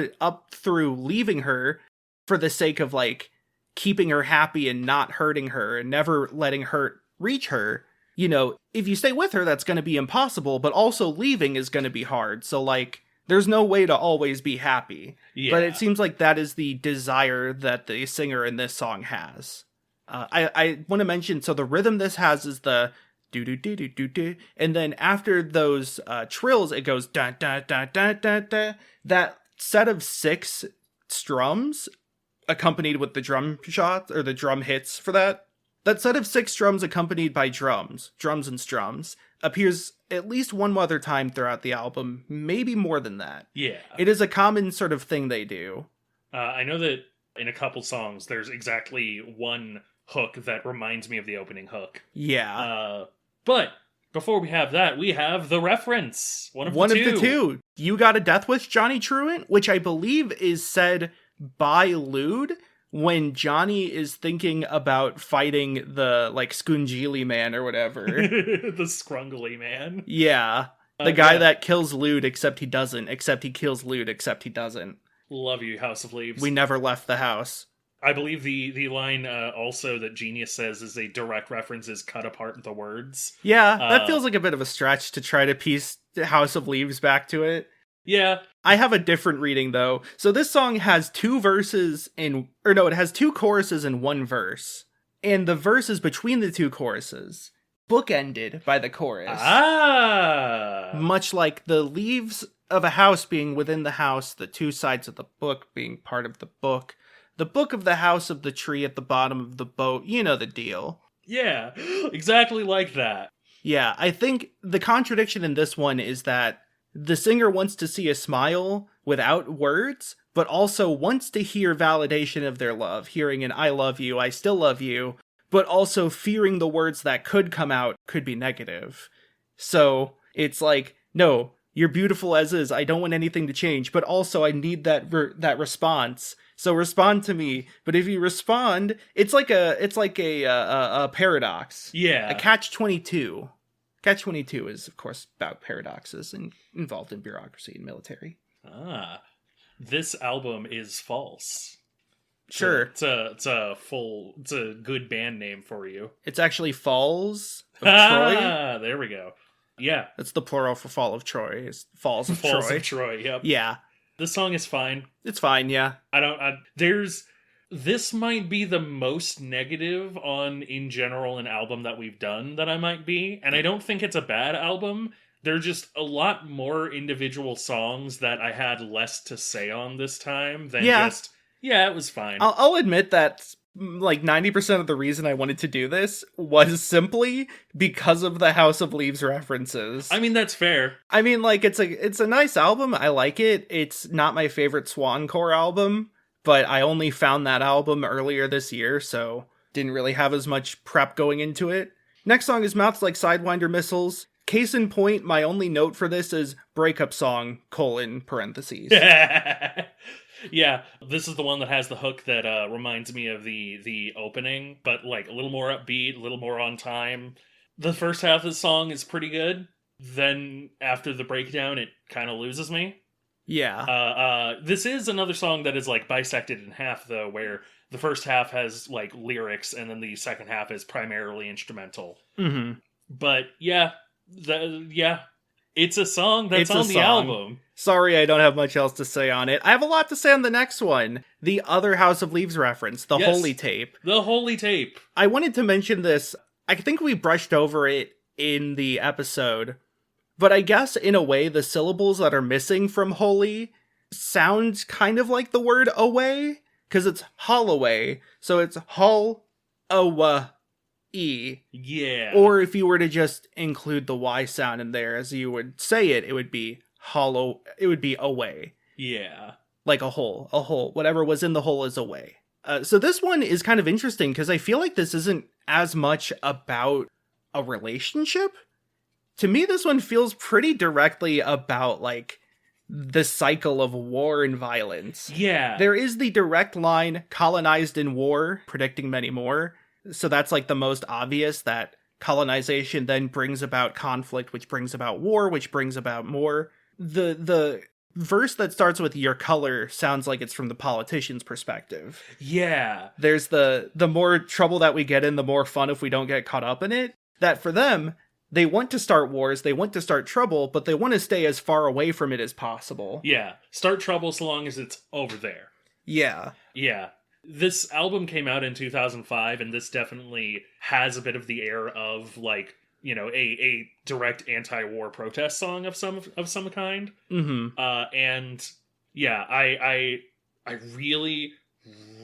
through leaving her for the sake of like keeping her happy and not hurting her and never letting hurt reach her, you know, if you stay with her, that's going to be impossible, but also leaving is going to be hard. So like, there's no way to always be happy. Yeah. But it seems like that is the desire that the singer in this song has. I want to mention, so the rhythm this has is the do-do-do-do-do-do, and then after those trills, it goes da-da-da-da-da-da. That set of 6 strums, accompanied with the drum shots, or the drum hits for that set of 6 drums accompanied by drums and strums, appears at least one other time throughout the album, maybe more than that. Yeah. It is a common sort of thing they do. I know that in a couple songs, there's exactly one hook that reminds me of the opening hook. Yeah. But before we have that, we have the reference. One of the two. You Got a Death Wish, Johnny Truant, which I believe is said by Lude when Johnny is thinking about fighting the, like, Scungili man or whatever. The Scrungly man. Yeah. The guy that kills Lude, except he doesn't. Except he kills Lude, except he doesn't. Love you, House of Leaves. We never left the house. I believe the line also that Genius says is a direct reference is cut apart the words. Yeah, that feels like a bit of a stretch to try to piece House of Leaves back to it. Yeah. I have a different reading, though. So this song has 2 verses it has 2 choruses in 1 verse. And the verses between the 2 choruses, bookended by the chorus. Ah! Much like the leaves of a house being within the house, the 2 sides of the book being part of the book. The book of the house of the tree at the bottom of the boat, you know the deal. Yeah, exactly like that. Yeah, I think the contradiction in this one is that the singer wants to see a smile without words, but also wants to hear validation of their love, hearing an I love you, I still love you, but also fearing the words that could come out could be negative. So it's like, no, you're beautiful as is, I don't want anything to change, but also I need that response. So respond to me. But if you respond, it's like a paradox. Yeah. A catch-22. Catch-22 is, of course, about paradoxes and involved in bureaucracy and military. Ah. This album is false. Sure. It's a good band name for you. It's actually Falls of Troy. Ah, there we go. Yeah. That's the plural for Fall of Troy. It's Falls of Troy. Falls of Troy, yep. Yeah. This song is fine. It's fine, yeah. This might be the most negative on, in general, an album that we've done that I might be. And I don't think it's a bad album. There's just a lot more individual songs that I had less to say on this time than it was fine. I'll admit that like 90% of the reason I wanted to do this was simply because of the House of Leaves references. I mean, that's fair. I mean, like, it's a nice album. I like it. It's not my favorite Swancore album, but I only found that album earlier this year, so didn't really have as much prep going into it. Next song is Mouths Like Sidewinder Missiles. Case in point, my only note for this is breakup song, parentheses. Yeah, this is the one that has the hook that reminds me of the opening, but like a little more upbeat, a little more on time. The first half of the song is pretty good. Then after the breakdown, it kind of loses me. Yeah. This is another song that is like bisected in half, though, where the first half has like lyrics and then the second half is primarily instrumental. Mm-hmm. But yeah, it's a song that's on the album. Sorry, I don't have much else to say on it. I have a lot to say on the next one. The other House of Leaves reference, the Holy Tape. The Holy Tape. I wanted to mention this. I think we brushed over it in the episode, but I guess in a way the syllables that are missing from Holy sound kind of like the word away, because it's Holloway, so it's Hall-O-W-E. Yeah. Or if you were to just include the Y sound in there as you would say it, it would be hollow, it would be away. Yeah. Like a hole. Whatever was in the hole is away. So this one is kind of interesting because I feel like this isn't as much about a relationship. To me, this one feels pretty directly about like the cycle of war and violence. Yeah. There is the direct line, colonized in war, predicting many more. So that's like the most obvious, that colonization then brings about conflict, which brings about war, which brings about more. The verse that starts with "your color" sounds like it's from the politician's perspective. Yeah. There's the more trouble that we get in, the more fun if we don't get caught up in it. That for them, they want to start wars, they want to start trouble, but they want to stay as far away from it as possible. Yeah. Start trouble so long as it's over there. Yeah. Yeah. This album came out in 2005, and this definitely has a bit of the air of, like, you know, a direct anti-war protest song of some kind. Mm-hmm. And yeah, I really,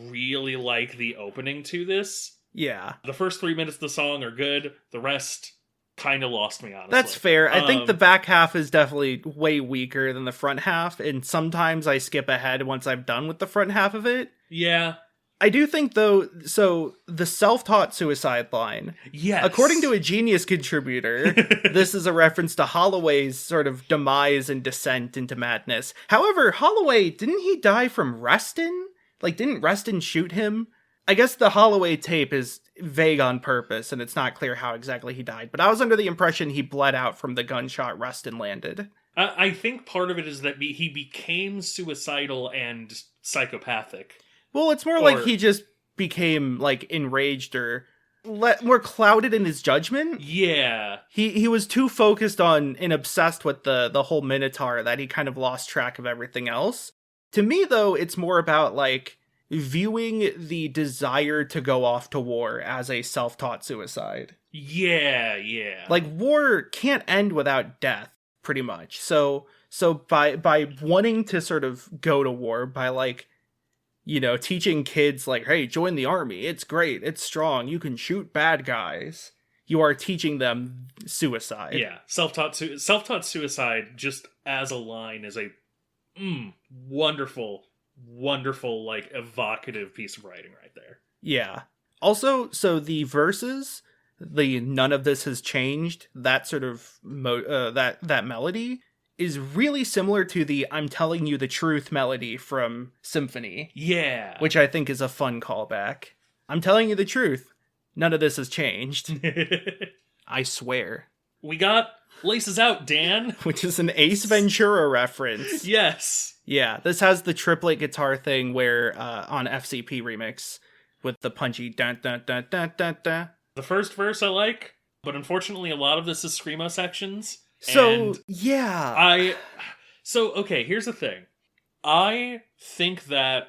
really like the opening to this. Yeah. The first 3 minutes of the song are good. The rest kind of lost me, honestly. That's fair. I think the back half is definitely way weaker than the front half, and sometimes I skip ahead once I'm done with the front half of it. Yeah. I do think, though, so the self-taught suicide line, yes, according to a Genius contributor, this is a reference to Holloway's sort of demise and descent into madness. However, Holloway, didn't he die from Reston? Like, didn't Reston shoot him? I guess the Holloway tape is vague on purpose, and it's not clear how exactly he died, but I was under the impression he bled out from the gunshot Reston landed. I think part of it is that he became suicidal and psychopathic. Well, it's more like he just became, like, enraged or more clouded in his judgment. Yeah. He was too focused on and obsessed with the whole Minotaur that he kind of lost track of everything else. To me, though, it's more about, like, viewing the desire to go off to war as a self-taught suicide. Yeah, yeah. Like, war can't end without death, pretty much. So by wanting to sort of go to war, by, like, you know, teaching kids, like, hey, join the army, it's great, it's strong, you can shoot bad guys, you are teaching them suicide. Yeah, self-taught suicide, just as a line, is a wonderful, like, evocative piece of writing right there. Yeah. Also, so the verses, the "none of this has changed," that sort of that melody is really similar to the "I'm telling you the truth" melody from Symphony. Yeah. Which I think is a fun callback. I'm telling you the truth. None of this has changed. I swear. We got Laces Out, Dan. Which is an Ace Ventura reference. Yes. Yeah, this has the triplet guitar thing where on FCPREMIX with the punchy dun dun dun dun dun dun. The first verse I like, but unfortunately a lot of this is Screamo sections. So, yeah. Okay, here's the thing. I think that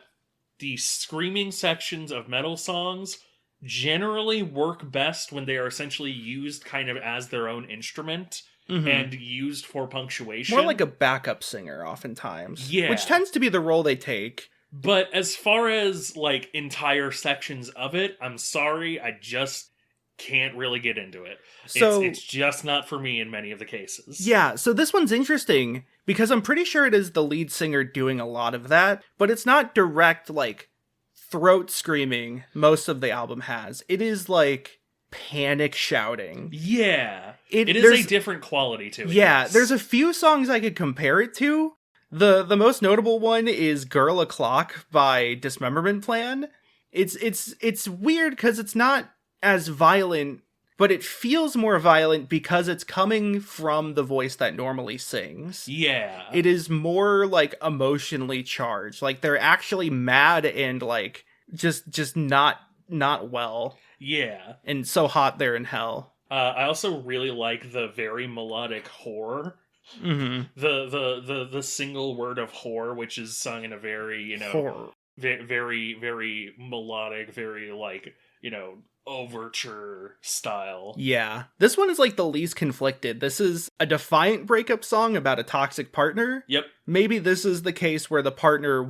the screaming sections of metal songs generally work best when they are essentially used kind of as their own instrument and used for punctuation. More like a backup singer, oftentimes. Yeah. Which tends to be the role they take. But as far as, like, entire sections of it, I'm sorry, I just can't really get into it. So, it's just not for me in many of the cases. Yeah, so this one's interesting because I'm pretty sure it is the lead singer doing a lot of that, but it's not direct, like, throat screaming most of the album has. It is, like, panic shouting. Yeah. It is a different quality to it. Yeah, yes. There's a few songs I could compare it to. The most notable one is Girl O'Clock by Dismemberment Plan. It's weird because it's not as violent, but it feels more violent because it's coming from the voice that normally sings. Yeah. It is more, like, emotionally charged. Like, they're actually mad and, like, just not well. Yeah. And so hot they're in hell. I also really like the very melodic whore. Mm-hmm. The single word of whore, which is sung in a very, you know, very, very melodic, very, like, you know, overture style. Yeah. This one is, like, the least conflicted. This is a defiant breakup song about a toxic partner. Yep. Maybe this is the case where the partner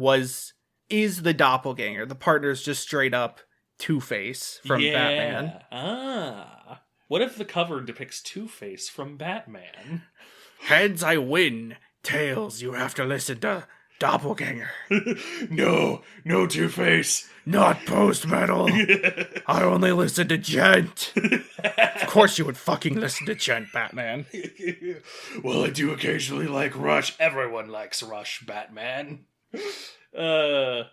is the doppelganger. The partner's just straight up Two-Face from Batman. Ah. What if the cover depicts Two-Face from Batman? Heads, I win. Tails, you have to listen to Doppelganger. No Two-Face. Not post-metal. I only listen to gent. Of course you would fucking listen to gent, Batman. Well, I do occasionally like Rush. Everyone likes Rush, Batman. Yeah.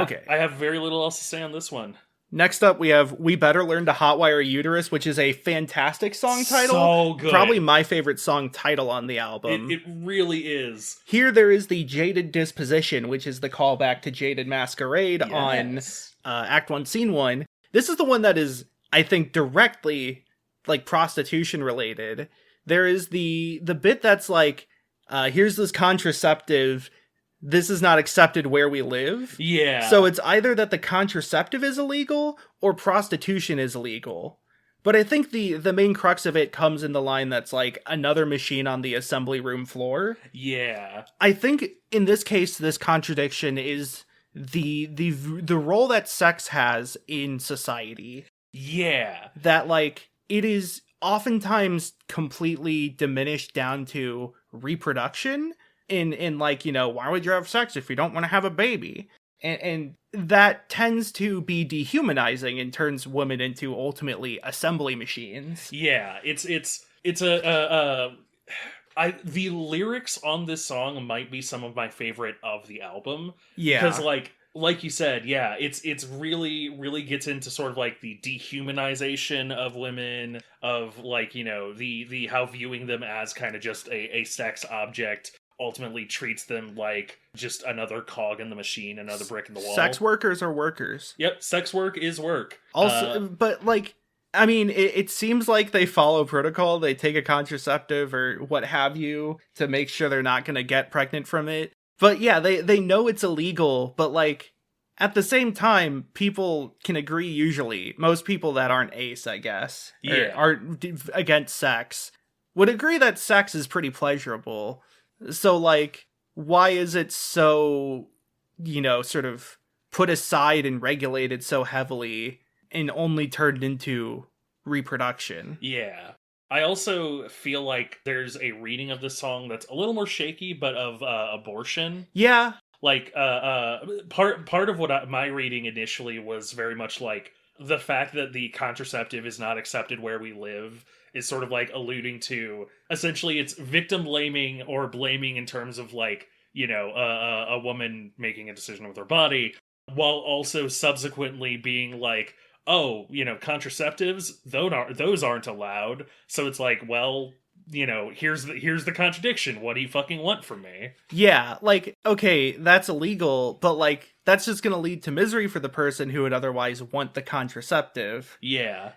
Okay. I have very little else to say on this one. Next up, we have We Better Learn to Hotwire Uterus, which is a fantastic song title. So good. Probably my favorite song title on the album. It really is. Here there is the Jaded Disposition, which is the callback to Jaded Masquerade on Act 1, Scene 1. This is the one that is, I think, directly, like, prostitution related. There is the bit that's like, here's this contraceptive, this is not accepted where we live. Yeah. So it's either that the contraceptive is illegal or prostitution is illegal. But I think the main crux of it comes in the line that's like another machine on the assembly room floor. Yeah. I think in this case, this contradiction is the role that sex has in society. Yeah. That like it is oftentimes completely diminished down to reproduction. In like, you know, why would you have sex if you don't want to have a baby? And that tends to be dehumanizing and turns women into ultimately assembly machines. Yeah, the lyrics on this song might be some of my favorite of the album. Yeah. Because like you said, yeah, it's really gets into sort of like the dehumanization of women, of like, you know, the how viewing them as kind of just a sex object ultimately treats them like just another cog in the machine, another brick in the wall. Sex workers are workers. Yep, sex work is work. Also, but like, I mean, it seems like they follow protocol. They take a contraceptive or what have you to make sure they're not going to get pregnant from it. But yeah, they know it's illegal, but like, at the same time, people can agree usually, most people that aren't ace, I guess, aren't against sex, would agree that sex is pretty pleasurable. So, like, why is it so, you know, sort of put aside and regulated so heavily and only turned into reproduction? Yeah. I also feel like there's a reading of this song that's a little more shaky, but of abortion. Yeah. Like, part of what my reading initially was very much like the fact that the contraceptive is not accepted where we live is sort of like alluding to, essentially it's victim blaming or blaming in terms of like, you know, a woman making a decision with her body, while also subsequently being like, oh, you know, contraceptives, those aren't allowed. So it's like, well, you know, here's the contradiction. What do you fucking want from me? Yeah, like, okay, that's illegal, but like, that's just gonna lead to misery for the person who would otherwise want the contraceptive. Yeah.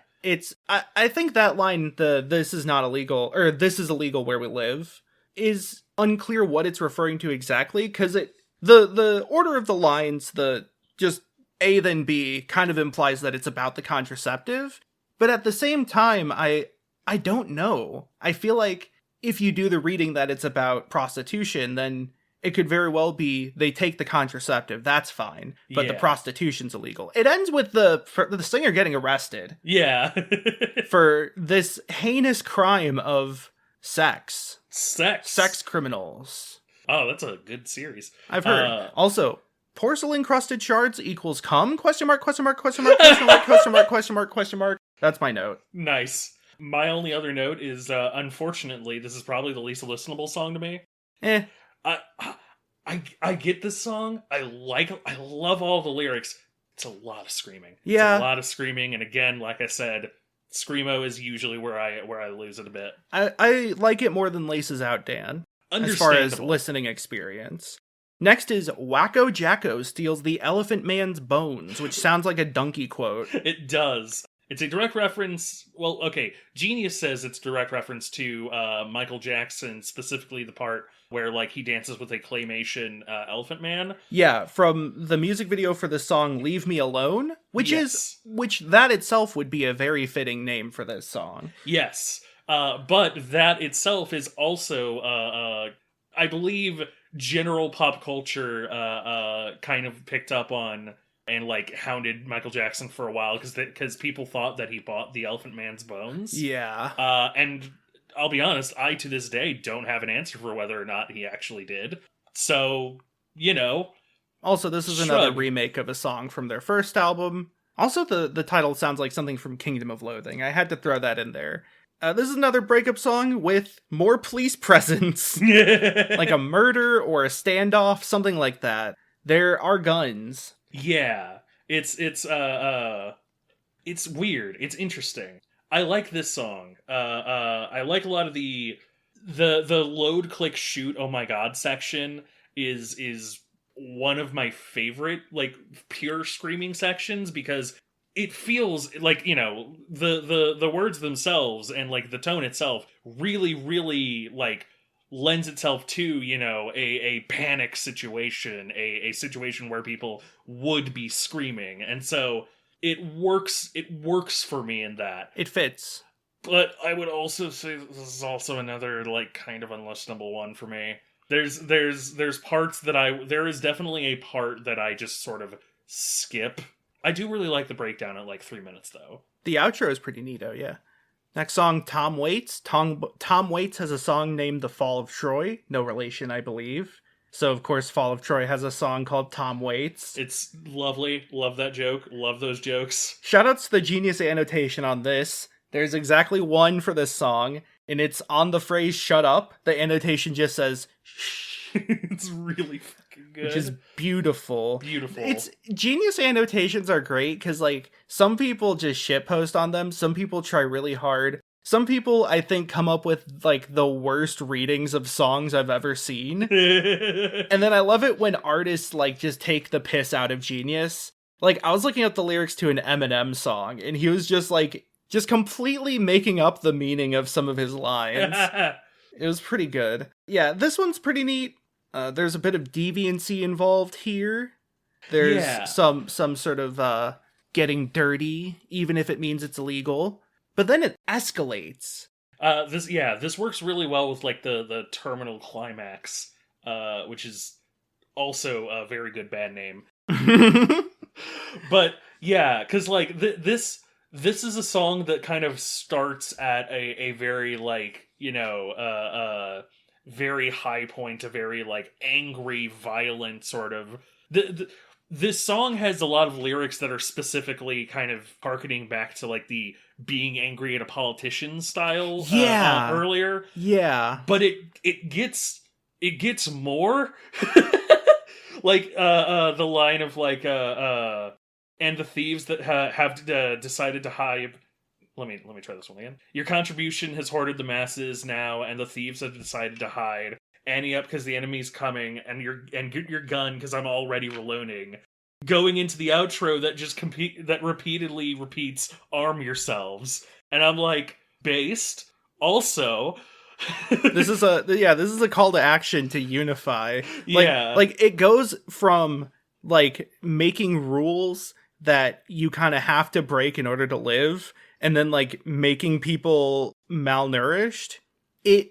I think that line, this is not illegal, or this is illegal where we live, is unclear what it's referring to exactly, because the order of the lines, the just A then B, kind of implies that it's about the contraceptive, but at the same time, I don't know. I feel like if you do the reading that it's about prostitution, then it could very well be they take the contraceptive, that's fine, but the prostitution's illegal. It ends with the singer getting arrested. Yeah. For this heinous crime of sex. Sex Criminals. Oh, that's a good series. I've heard. Also, porcelain crusted shards equals cum? Question mark, question mark, question mark, question mark, question mark, question mark, question mark. That's my note. Nice. My only other note is, unfortunately, this is probably the least listenable song to me. I get this song. I love all the lyrics. It's a lot of screaming. Yeah. It's a lot of screaming, and again, like I said, Screamo is usually where I lose it a bit. I like it more than Laces Out, Dan. As far as listening experience. Next is Wacko Jacko steals the Elephant Man's bones, which sounds like a donkey quote. It does. It's a direct reference. Well, okay, Genius says it's direct reference to Michael Jackson, specifically the part where like he dances with a claymation Elephant Man. Yeah, from the music video for the song "Leave Me Alone," which that itself would be a very fitting name for this song. Yes, but that itself is also, I believe, general pop culture kind of picked up on. And like hounded Michael Jackson for a while because people thought that he bought the Elephant Man's bones. Yeah. And I'll be honest, I to this day don't have an answer for whether or not he actually did. So, you know. Also, this is another remake of a song from their first album. Also, the title sounds like something from Kingdom of Loathing. I had to throw that in there. This is another breakup song with more police presence. Like a murder or a standoff, something like that. There are guns. Yeah, it's it's weird. It's interesting. I like this song. I like a lot of the load, click, shoot, oh my god section is one of my favorite, like, pure screaming sections, because it feels like, you know, the words themselves and, like, the tone itself really, really, like, lends itself to, you know, a panic situation, a situation where people would be screaming. And so it works for me in that. It fits. But I would also say this is also another, like, kind of unlistenable one for me. There's parts that there is definitely a part that I just sort of skip. I do really like the breakdown at like 3 minutes though. The outro is pretty neato, yeah. Next song, Tom Waits. Tom Waits has a song named The Fall of Troy. No relation, I believe. So, of course, Fall of Troy has a song called Tom Waits. It's lovely. Love that joke. Love those jokes. Shoutouts to the genius annotation on this. There's exactly one for this song, and it's on the phrase shut up. The annotation just says, shh. It's really fucking good. Which is beautiful. Beautiful. It's genius annotations are great, because, like, some people just shitpost on them. Some people try really hard. Some people, I think, come up with, like, the worst readings of songs I've ever seen. And then I love it when artists, like, just take the piss out of genius. Like, I was looking up the lyrics to an Eminem song, and he was just, like, just completely making up the meaning of some of his lines. It was pretty good. Yeah, this one's pretty neat. There's a bit of deviancy involved here. There's some sort of getting dirty, even if it means it's illegal. But then it escalates. This works really well with, like, the terminal climax, which is also a very good band name. But yeah, because, like, this is a song that kind of starts at a very, like, you know, very high point, a very, like, angry, violent sort of... This song has a lot of lyrics that are specifically kind of harkening back to, like, the being angry at a politician style earlier. Yeah. But it gets more. Like, the line of, like, and the thieves that have decided to hide... Let me try this one again. Your contribution has hoarded the masses now, and the thieves have decided to hide. Ante up because the enemy's coming, and get your gun because I'm already reloading. Going into the outro that repeatedly repeats, arm yourselves. And I'm like, based. Also... this is a call to action to unify. Like it goes from, like, making rules that you kind of have to break in order to live, and then, like, making people malnourished. It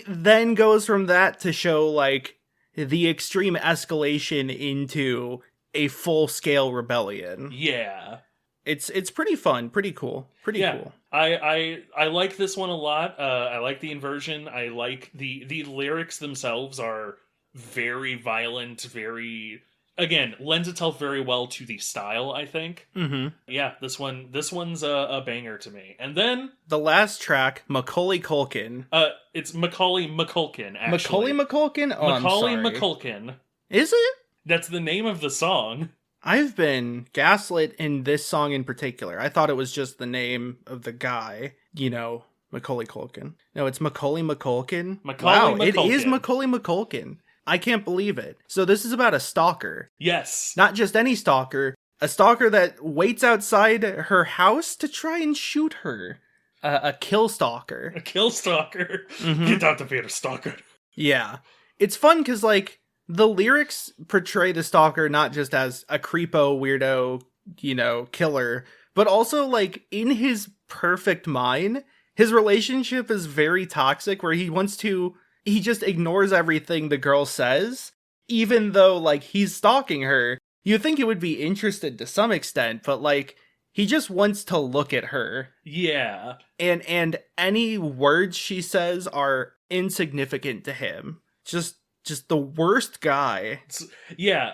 then goes from that to show, like, the extreme escalation into a full-scale rebellion. Yeah. It's pretty fun, pretty cool. Pretty cool. I like this one a lot. I like the inversion. I like the lyrics themselves are very violent, very... Again, lends itself very well to the style, I think. Mm-hmm. Yeah, this one's a banger to me. And then... the last track, Macaulay Culkin. It's Macaulay McCulkin, actually. Macaulay McCulkin? Oh, Macaulay I'm sorry. McCulkin. Is it? That's the name of the song. I've been gaslit in this song in particular. I thought it was just the name of the guy, you know, Macaulay Culkin. No, it's Macaulay McCulkin. Wow, it is Macaulay McCulkin. I can't believe it. So this is about a stalker. Yes. Not just any stalker. A stalker that waits outside her house to try and shoot her. A kill stalker. A kill stalker. Mm-hmm. Get out to be a stalker. Yeah. It's fun because, like, the lyrics portray the stalker not just as a creepo, weirdo, you know, killer, but also, like, in his perfect mind, his relationship is very toxic, where he just ignores everything the girl says, even though, like, he's stalking her. You'd think he would be interested to some extent, but, like, he just wants to look at her. Yeah. And any words she says are insignificant to him. Just the worst guy. Yeah,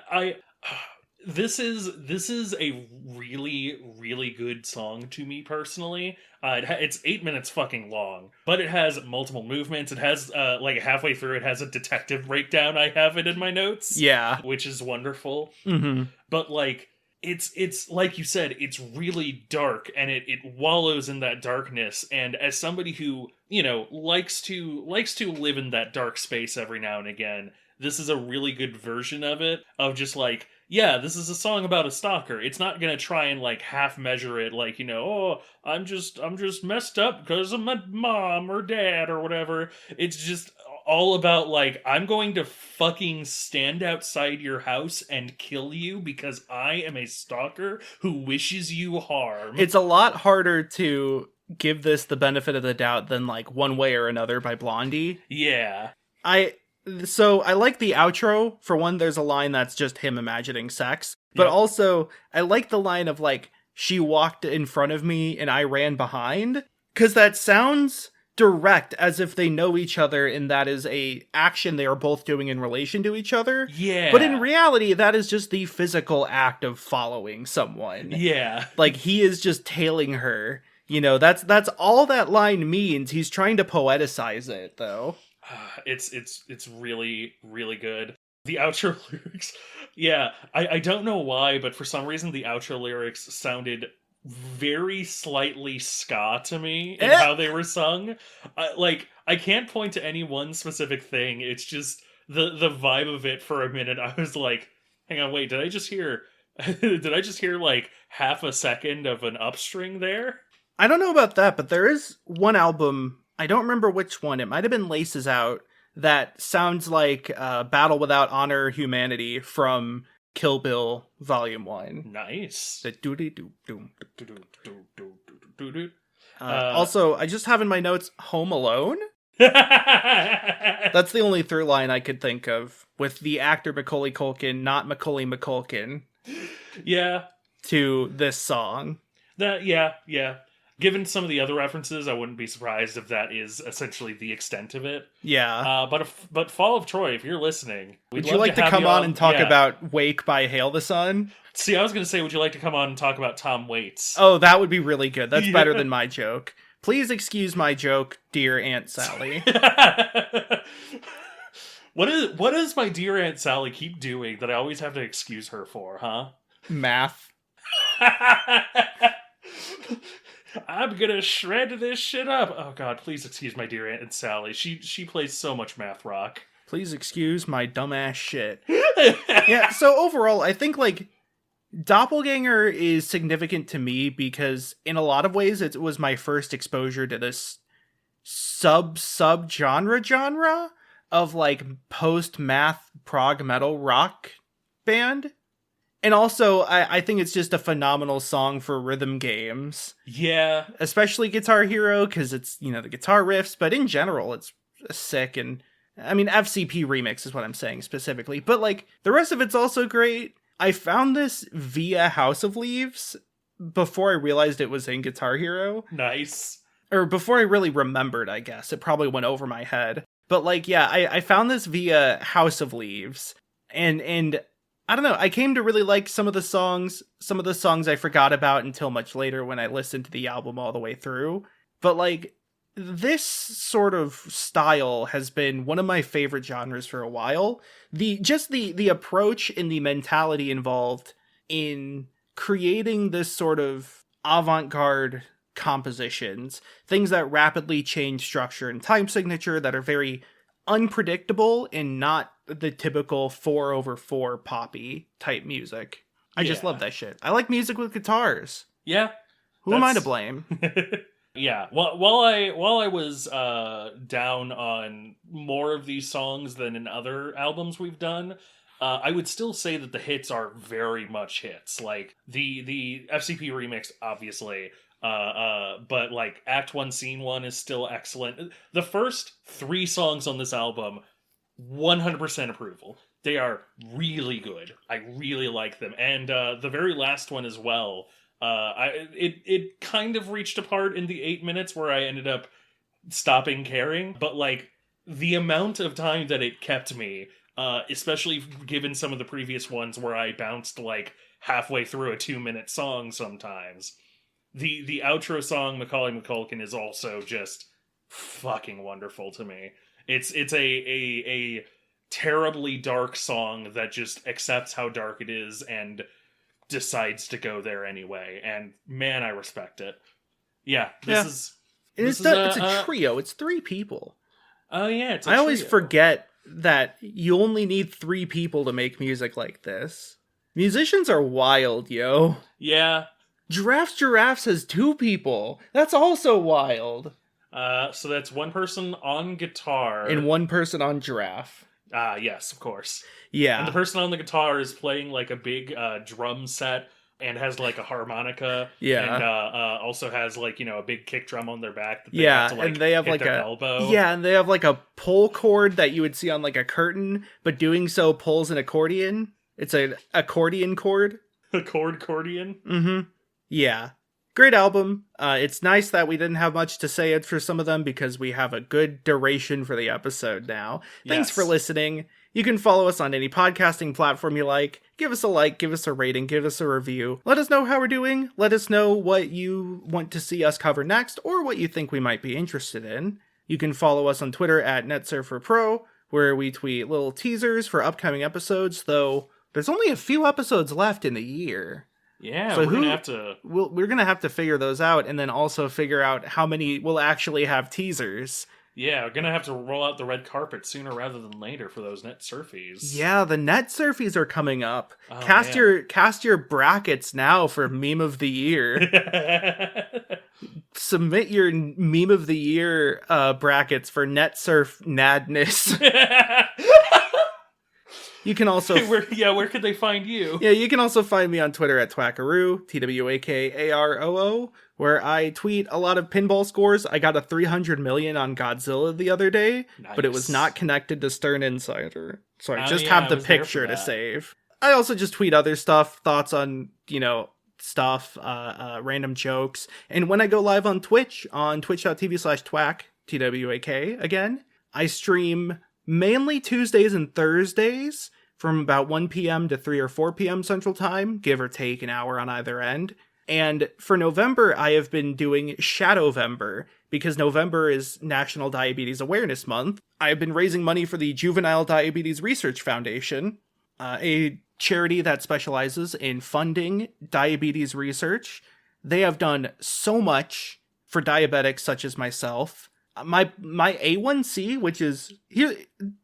this is a really, really good song to me personally. It's 8 minutes fucking long, but it has multiple movements. It has, like, halfway through, it has a detective breakdown. I have it in my notes. Yeah. Which is wonderful. Mm-hmm. But, like, it's like you said, it's really dark, and it wallows in that darkness. And as somebody who, you know, likes to live in that dark space every now and again, this is a really good version of it, of just like, yeah, this is a song about a stalker. It's not gonna try and like half measure it, like, you know, oh, I'm just messed up because of my mom or dad or whatever. It's just all about like, I'm going to fucking stand outside your house and kill you because I am a stalker who wishes you harm. It's a lot harder to give this the benefit of the doubt than like One Way or Another by Blondie. Yeah. So I like the outro. For one, there's a line that's just him imagining sex. But Yep. also, I like the line of like, she walked in front of me and I ran behind. Because that sounds direct, as if they know each other and that is a action they are both doing in relation to each other. Yeah. But in reality, that is just the physical act of following someone. Yeah. Like, he is just tailing her. You know, that's all that line means. He's trying to poeticize it, though. It's really, really good. The outro lyrics, yeah, I don't know why, but for some reason the outro lyrics sounded very slightly ska to me in how they were sung. I can't point to any one specific thing. It's just the vibe of it. For a minute I was like, hang on, wait, did I just hear like half a second of an upstring there? I don't know about that, but there is one album, I don't remember which one, it might have been Laces Out, that sounds like Battle Without Honor Humanity from Kill Bill Volume 1. Nice. The doody-doo-doom. Also, I just have in my notes Home Alone. That's the only through line I could think of, with the actor Macaulay Culkin, not Macaulay McCulkin, Yeah. to this song. Yeah. Given some of the other references, I wouldn't be surprised if that is essentially the extent of it. Yeah. But Fall of Troy, if you're listening, would you like to come on and talk about Wake by Hail the Sun? See, I was going to say, would you like to come on and talk about Tom Waits? Oh, that would be really good. That's better than my joke. Please excuse my joke, dear Aunt Sally. What does my dear Aunt Sally keep doing that I always have to excuse her for, huh? Math. I'm gonna shred this shit up. Oh god, please excuse my dear Aunt Sally. She plays so much math rock. Please excuse my dumbass shit. Yeah, so overall, I think, like, Doppelganger is significant to me because in a lot of ways it was my first exposure to this sub-genre of, like, post-math prog metal rock band. And also, I think it's just a phenomenal song for rhythm games. Yeah. Especially Guitar Hero, because it's, you know, the guitar riffs, but in general, it's sick. And, I mean, FCPREMIX is what I'm saying specifically. But, like, the rest of it's also great. I found this via House of Leaves before I realized it was in Guitar Hero. Nice. Or before I really remembered, I guess. It probably went over my head. But, like, yeah, I found this via House of Leaves. And I don't know, I came to really like some of the songs. Some of the songs I forgot about until much later when I listened to the album all the way through. But, like, this sort of style has been one of my favorite genres for a while. The approach and the mentality involved in creating this sort of avant-garde compositions, things that rapidly change structure and time signature, that are very unpredictable and not the typical 4/4 poppy type music. I just love that shit. I like music with guitars. Yeah. Who am I to blame? Yeah. While I was down on more of these songs than in other albums we've done, I would still say that the hits are very much hits. Like the FCPREMIX, obviously. But like Act 1 Scene 1 is still excellent. The first 3 songs on this album, 100% approval. They are really good. I really like them. And the very last one as well, it kind of reached a part in the 8 minutes where I ended up stopping caring, but like the amount of time that it kept me, especially given some of the previous ones where I bounced like halfway through a 2-minute song sometimes. The outro song, Macaulay McCulkin, is also just fucking wonderful to me. It's a terribly dark song that just accepts how dark it is and decides to go there anyway, and man, I respect it. Yeah, It's a trio. It's 3 people. Oh yeah, it's a I always trio. forget that you only need 3 people to make music like this. Musicians are wild, yo. Yeah. Giraffes has 2 people. That's also wild. So that's 1 person on guitar. And 1 person on giraffe. Yes, of course. Yeah. And the person on the guitar is playing like a big drum set and has like a harmonica. Yeah. And also has like, a big kick drum on their back. That they Yeah, have to, and they have hit like their a elbow. Yeah, and they have like a pull cord that you would see on like a curtain, but doing so pulls an accordion. It's an accordion chord. Accordion. Mm-hmm. Yeah. Great album. It's nice that we didn't have much to say for some of them because we have a good duration for the episode now. Thanks for listening. You can follow us on any podcasting platform you like. Give us a like, give us a rating, give us a review. Let us know how we're doing. Let us know what you want to see us cover next or what you think we might be interested in. You can follow us on Twitter at NetSurferPro, where we tweet little teasers for upcoming episodes, though there's only a few episodes left in the year. Yeah, so we're gonna have to. We're gonna have to figure those out, and then also figure out how many will actually have teasers. Yeah, we're gonna have to roll out the red carpet sooner rather than later for those net surfies. Yeah, the net surfies are coming up. Oh, Cast your brackets now for meme of the year. Submit your meme of the year brackets for net surf nadness. You can also... where could they find you? Yeah, you can also find me on Twitter at Twackaroo, TWAKAROO, where I tweet a lot of pinball scores. I got a 300 million on Godzilla the other day, but it was not connected to Stern Insider. So I just have the picture to save. I also just tweet other stuff, thoughts on, stuff, random jokes. And when I go live on Twitch, on twitch.tv/twack, TWAK again, I stream mainly Tuesdays and Thursdays from about 1 p.m. to 3 or 4 p.m. Central Time, give or take an hour on either end. And for November, I have been doing Shadowvember, because November is National Diabetes Awareness Month. I have been raising money for the Juvenile Diabetes Research Foundation, a charity that specializes in funding diabetes research. They have done so much for diabetics such as myself. My A1C, which is here,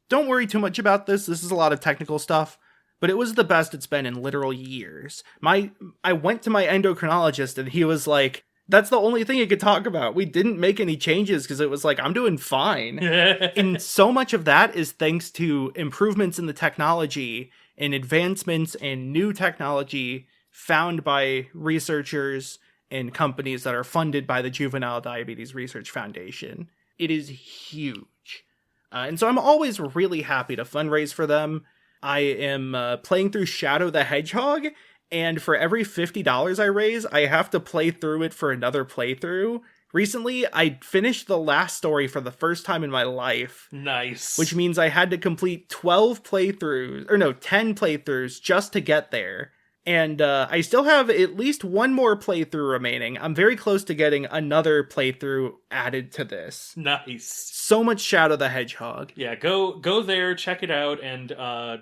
don't worry too much about this. This is a lot of technical stuff, but it was the best it's been in literal years. I went to my endocrinologist and he was like, that's the only thing you could talk about. We didn't make any changes because it was like, I'm doing fine. And so much of that is thanks to improvements in the technology and advancements in new technology found by researchers and companies that are funded by the Juvenile Diabetes Research Foundation. It is huge. And so I'm always really happy to fundraise for them. I am playing through Shadow the Hedgehog, and for every $50 I raise, I have to play through it for another playthrough. Recently, I finished the last story for the first time in my life. Nice. Which means I had to complete 10 playthroughs just to get there. And I still have at least one more playthrough remaining. I'm very close to getting another playthrough added to this. Nice. So much Shadow the Hedgehog. Yeah, go there, check it out, and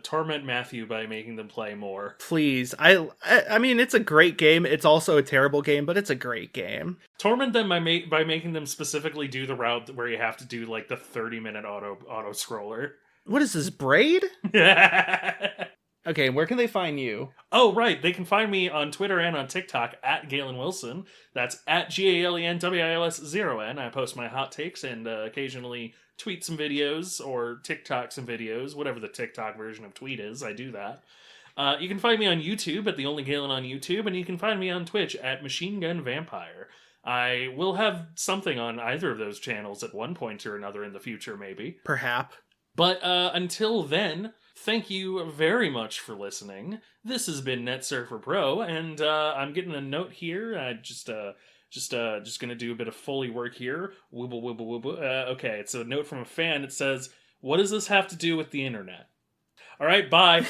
torment Matthew by making them play more. Please. I mean, it's a great game. It's also a terrible game, but it's a great game. Torment them by making them specifically do the route where you have to do like the 30-minute auto scroller. What is this, Braid? Okay, where can they find you? Oh, right. They can find me on Twitter and on TikTok at Galen Wilson. That's at GalenWils0N. I post my hot takes and occasionally tweet some videos or TikTok some videos, whatever the TikTok version of tweet is. I do that. You can find me on YouTube at The Only Galen on YouTube, and you can find me on Twitch at Machine Gun Vampire. I will have something on either of those channels at one point or another in the future, maybe. Perhaps. But until then, thank you very much for listening. This has been NetSurfer Pro, and I'm getting a note here. Just gonna do a bit of Foley work here. Wibble, wibble, wibble. Okay, it's a note from a fan. It says, "What does this have to do with the internet?" All right, bye.